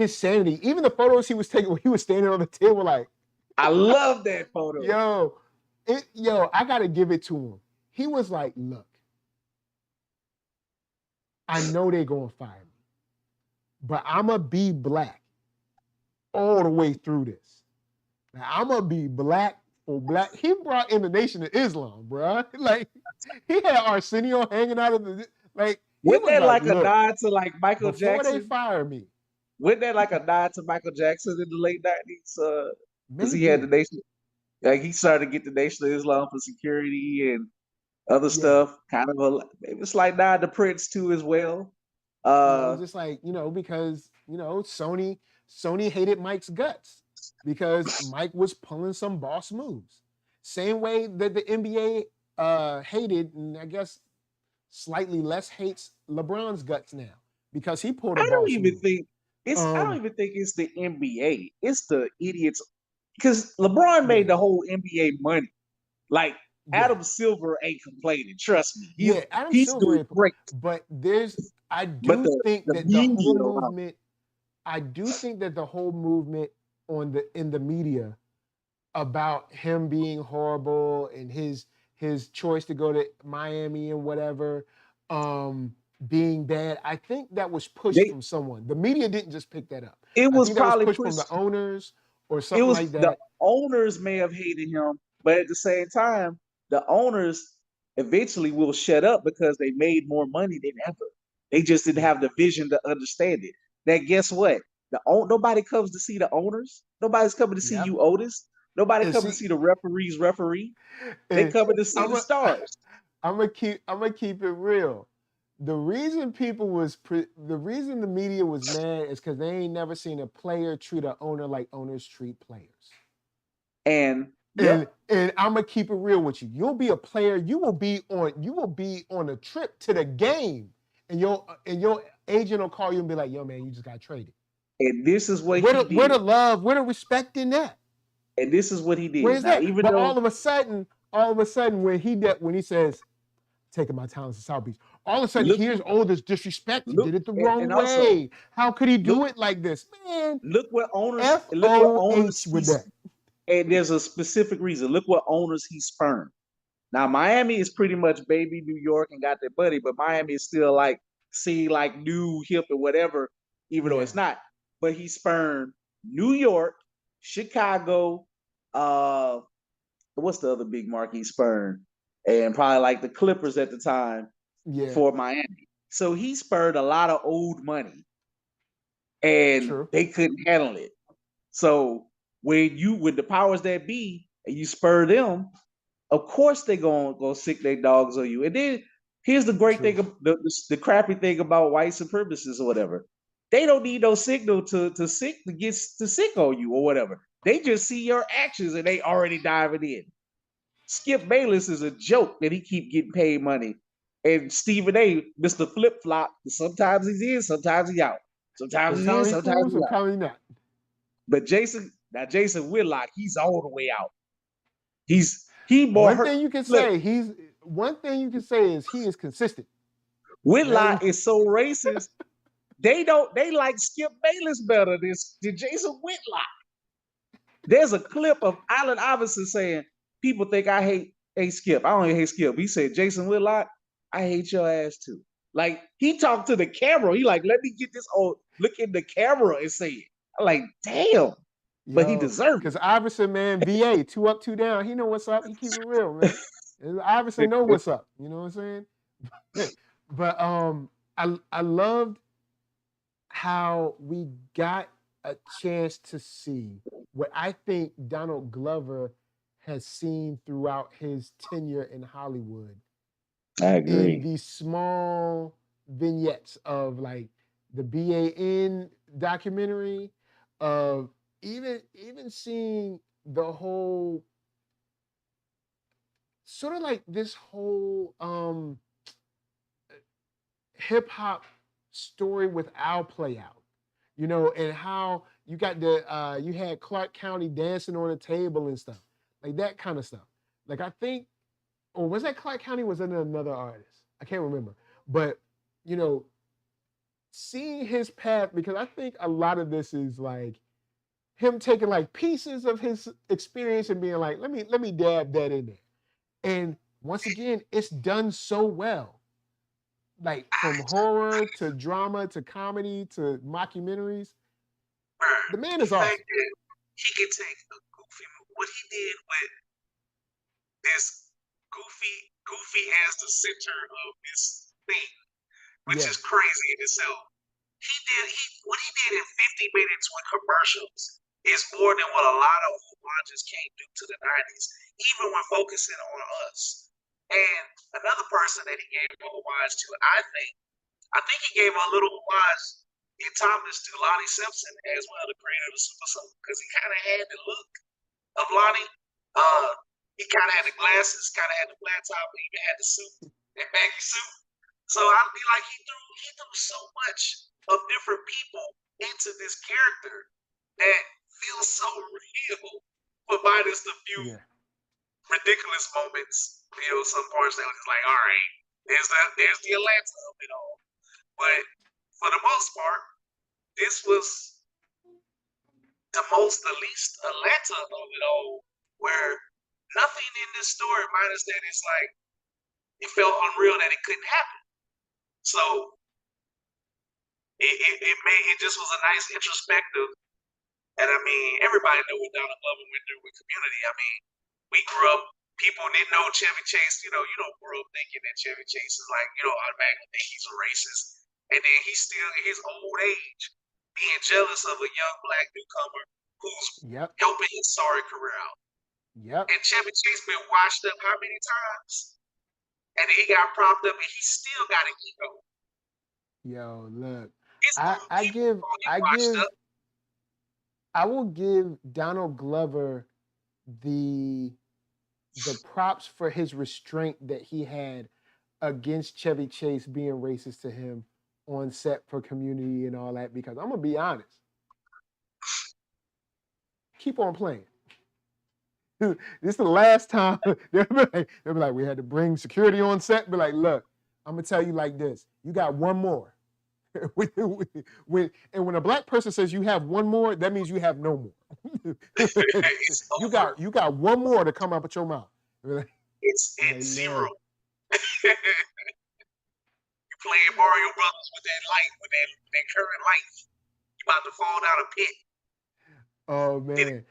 sanity, even the photos he was taking when he was standing on the table, like,
I love that photo.
Yo, I gotta give it to him. He was like, look, I know they're gonna fire me, but I'ma be black all the way through this. Now, I'ma be black for black. He brought in the Nation of Islam, bro. Like, he had Arsenio hanging out of the, like,
wasn't that like a nod to like Michael Jackson?
Before they fire me.
Wasn't that like a nod to Michael Jackson in the late 90s? Because he had the Nation, like he started to get the Nation of Islam for security and other stuff. Kind of maybe a slight nod to Prince too as well.
Just like, because Sony hated Mike's guts because Mike was pulling some boss moves. Same way that the NBA hated, and I guess slightly less hates LeBron's guts now because he pulled a boss move. I don't even
think it's the NBA. It's the idiots. Because LeBron made the whole NBA money. Like, Adam Silver ain't complaining. Trust me.
Adam Silver ain't great. But I do think that the whole movement in the media about him being horrible and his choice to go to Miami and whatever, being bad, I think that was pushed from someone. The media didn't just pick that up.
It was probably
pushed from the owners or something like that.
The owners may have hated him, but at the same time, the owners eventually will shut up because they made more money than ever. They just didn't have the vision to understand it. Now, guess what? Nobody comes to see the owners. Nobody's coming to see you, Otis. Nobody coming to see the referee's referee. They coming to see the stars.
I'm gonna keep it real. The reason the media was mad is because they ain't never seen a player treat an owner like owners treat players. And I'm gonna keep it real with you. You'll be a player. You will be on a trip to the game, and your agent will call you and be like, "Yo, man, you just got traded."
And this is what
he did. Where the love, where the respect in that?
And this is what he did.
Where's that? But all of a sudden, when he says, "Taking my talents to South Beach," all of a sudden, here's this disrespect. He did it the wrong way. Also, how could he do it like this, man?
Look what owners
with that.
And there's a specific reason. Look what owners he spurned. Now, Miami is pretty much baby New York and got their buddy, but Miami is still like new, hip, and whatever, even though it's not. But he spurned New York, Chicago, what's the other big market he spurned? And probably like the Clippers at the time for Miami. So he spurred a lot of old money. And they couldn't handle it. So when the powers that be and you spur them, of course they gonna go sick their dogs on you. And then here's the great
True.
thing, the crappy thing about white supremacists or whatever. They don't need no signal to get sick on you or whatever. They just see your actions and they already diving in. Skip Bayless is a joke that he keep getting paid money. And Stephen A, Mr. Flip Flop, sometimes he's in, sometimes he's out. Sometimes he's in,
Sometimes he
sometimes
cool,
he's out.
sometimes he not.
But Jason Whitlock, he's all the way out. He more
One
hurt.
thing you can
Look,
say, is he is consistent.
Whitlock is so racist. They like Skip Bayless better than Jason Whitlock. There's a clip of Allen Iverson saying, people think I hate Skip. I don't hate Skip. He said, Jason Whitlock, I hate your ass too. Like, he talked to the camera. He like, let me get this old look in the camera and say it. I'm like, damn. But he deserved it.
Because Iverson, man, VA, 2 up, 2 down. He know what's up. He keep it real, man. And Iverson know what's up. You know what I'm saying? But I loved how we got a chance to see what I think Donald Glover has seen throughout his tenure in Hollywood.
I agree.
In these small vignettes of like the BAN documentary, of even seeing the whole sort of like this whole hip hop story with Al play out, you know, and how you got you had Clark County dancing on a table and stuff, like that kind of stuff. Like, I think, or was that Clark County? Was it another artist? I can't remember. But, you know, seeing his path, because I think a lot of this is like him taking like pieces of his experience and being like, let me dab that in there. And once again, it's done so well. Like, from horror to drama to comedy to mockumentaries. The man is awesome.
He can take a goofy movie. What he did with this Goofy as the center of this thing, which is crazy in itself. What he did in 50 minutes with commercials is more than what a lot of homages can't do to the 90s, even when focusing on us. And another person that he gave a homage to, I think he gave a little homage in Thomas to Lonnie Simpson as well, the creator of the Super Soul, because he kind of had the look of Lonnie. He kind of had the glasses, kind of had the flat top, and even had the suit, that baggy suit. So I'd be like, he threw so much of different people into this character that feels so real, but minus the few ridiculous moments. You know, some parts that was just like, all right, there's the Atlanta of it all. But for the most part, this was the least Atlanta of it all, where nothing in this story, minus that it's like, it felt unreal that it couldn't happen. So it just was a nice introspective. And I mean, everybody knew what Donald Glover went through with Community. I mean, we grew up, people didn't know Chevy Chase, you don't grow up thinking that Chevy Chase is like, automatically think he's a racist. And then he's still in his old age being jealous of a young black newcomer who's helping his sorry career out. And Chevy Chase been washed up how many times? And then he got propped up and he still got an ego.
Yo, look, I will give Donald Glover the props for his restraint that he had against Chevy Chase being racist to him on set for Community and all that, because I'm gonna be honest. Keep on playing. This is the last time they'll be like, we had to bring security on set. Be like, look, I'm gonna tell you like this. You got one more. when a black person says you have one more, that means you have no more. you got one more to come out of your mouth.
It's zero. You're playing Mario Brothers with that light, with that current light. You about to fall down a pit.
Oh man.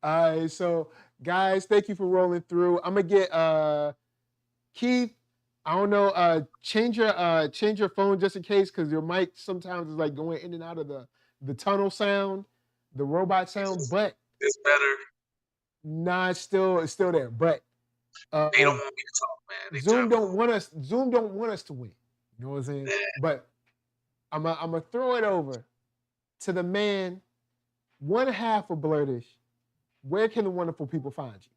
All right, so guys, thank you for rolling through. I'm gonna get Keith. I don't know. Change your phone just in case, because your mic sometimes is like going in and out of the the tunnel sound, the robot sound, but
It's better.
nah, it's still there. But
They don't want me to talk, man. They
Zoom
try-
don't want us to win. You know what I'm saying?
Yeah.
But I'm gonna throw it over to the man, one half of Blurtish. Where can the wonderful people find you?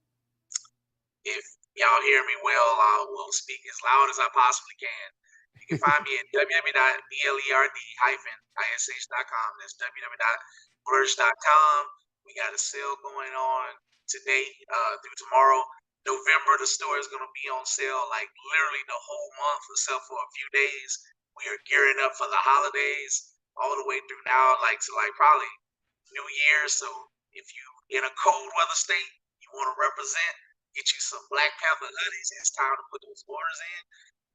If y'all hear me well, I will speak as loud as I possibly can. You can find me at www.blerd-ish.com. That's www.blurtish.com. We got a sale going on today through tomorrow. November, the store is going to be on sale like literally the whole month, except for a few days. We are gearing up for the holidays all the way through now, like to probably New Year. So if you in a cold weather state, you want to represent, get you some Black Panther hoodies. It's time to put those orders in.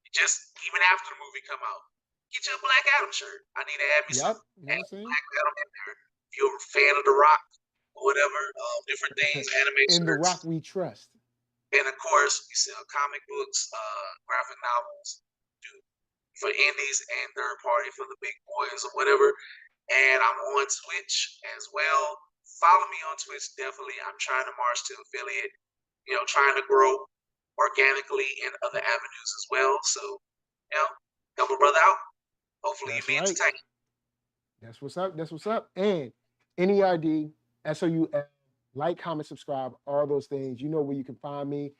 Just even after the movie come out, get you a Black Adam shirt. I need to add me some
You know what I'm saying?
Black Adam in there. If you're a fan of The Rock or whatever, different things, anime
In The
shirts.
Rock we trust.
And of course, we sell comic books, graphic novels, for indies and third party for the big boys or whatever. And I'm on Twitch as well. Follow me on Twitch, definitely. I'm trying to march to affiliate, trying to grow organically in other avenues as well. So, help a brother out. Hopefully you be entertained.
That's what's up. That's what's up. And NERD, SOUL, like, comment, subscribe, all those things. You know where you can find me.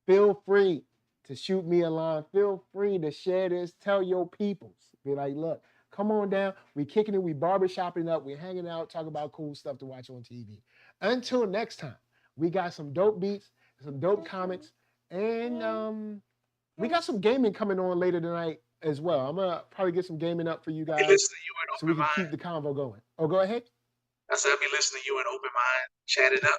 Feel free to shoot me a line. Feel free to share this. Tell your peoples. Be like, look, come on down. We kicking it. We barbershopping up. We hanging out, talking about cool stuff to watch on TV. Until next time, we got some dope beats, some dope comics, and we got some gaming coming on later tonight as well. I'm gonna probably get some gaming up for you guys so we can keep the convo going. Oh, go ahead.
I said I'll be listening to you in open mind, chat it up.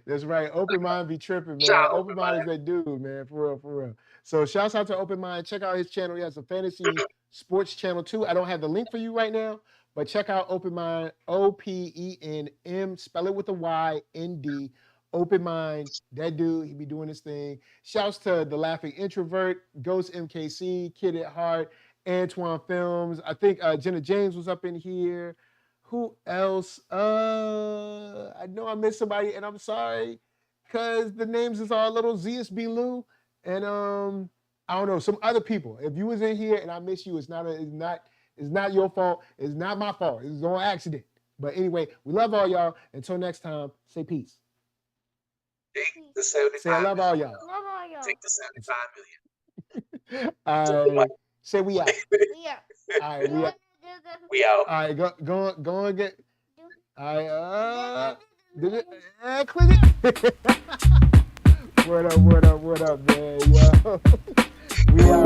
That's right. Open mind be tripping, man. Open mind is that dude, man. For real, for real. So shouts out to Open Mind. Check out his channel. He has a fantasy sports channel too. I don't have the link for you right now, but check out Open Mind, OPENM, spell it with a Y, ND. Open Mind, that dude, he be doing his thing. Shouts to The Laughing Introvert, Ghost MKC, Kid at Heart, Antoine Films. I think Jenna James was up in here. Who else? I know I missed somebody, and I'm sorry, because the names is all little ZSB Lou, and I don't know, some other people. If you was in here and I miss you, it's not your fault. It's not my fault. It's on accident. But anyway, we love all y'all. Until next time, say peace.
Take the 75
Say I love all y'all.
Love all y'all.
Take the 75 million.
All right. Say we out.
We are.
All right, we out.
We out.
All right, go and get. All right, click it. What up, man? Yo. We out.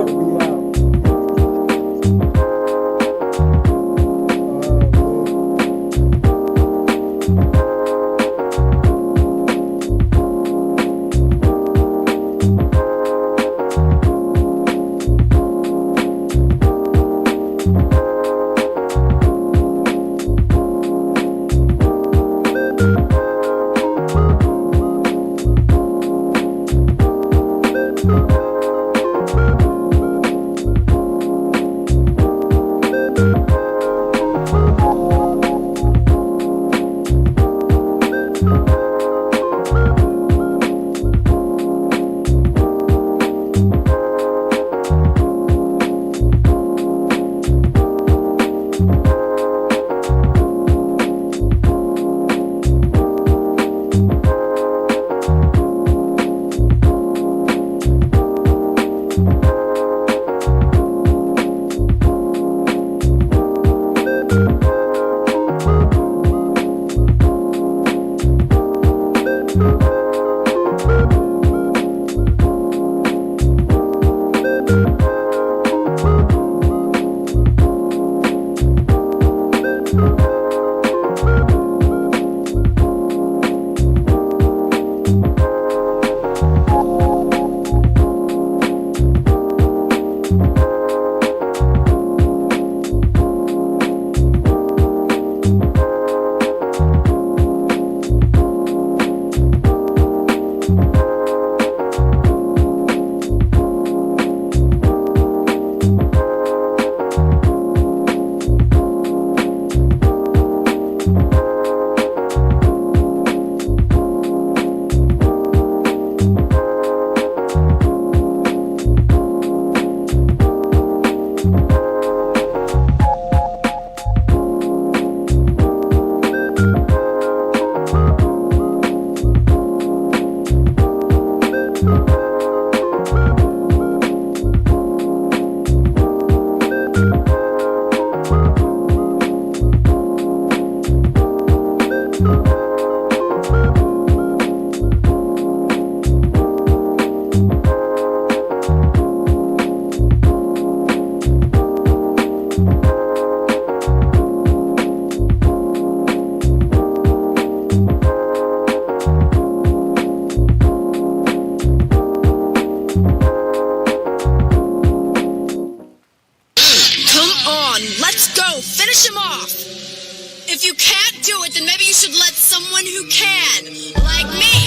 then maybe you should let someone who can, like me.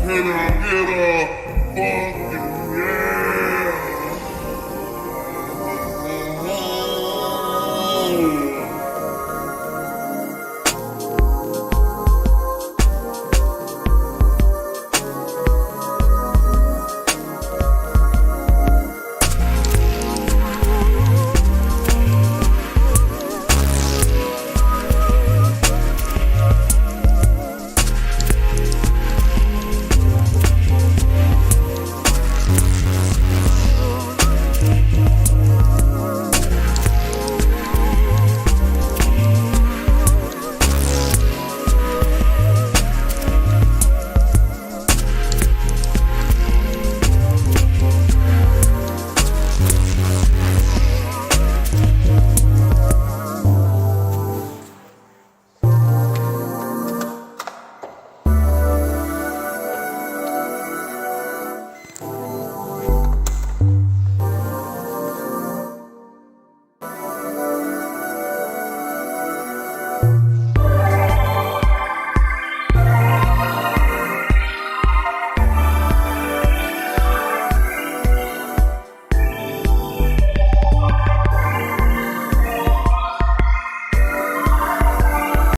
Hit 'em, get 'em.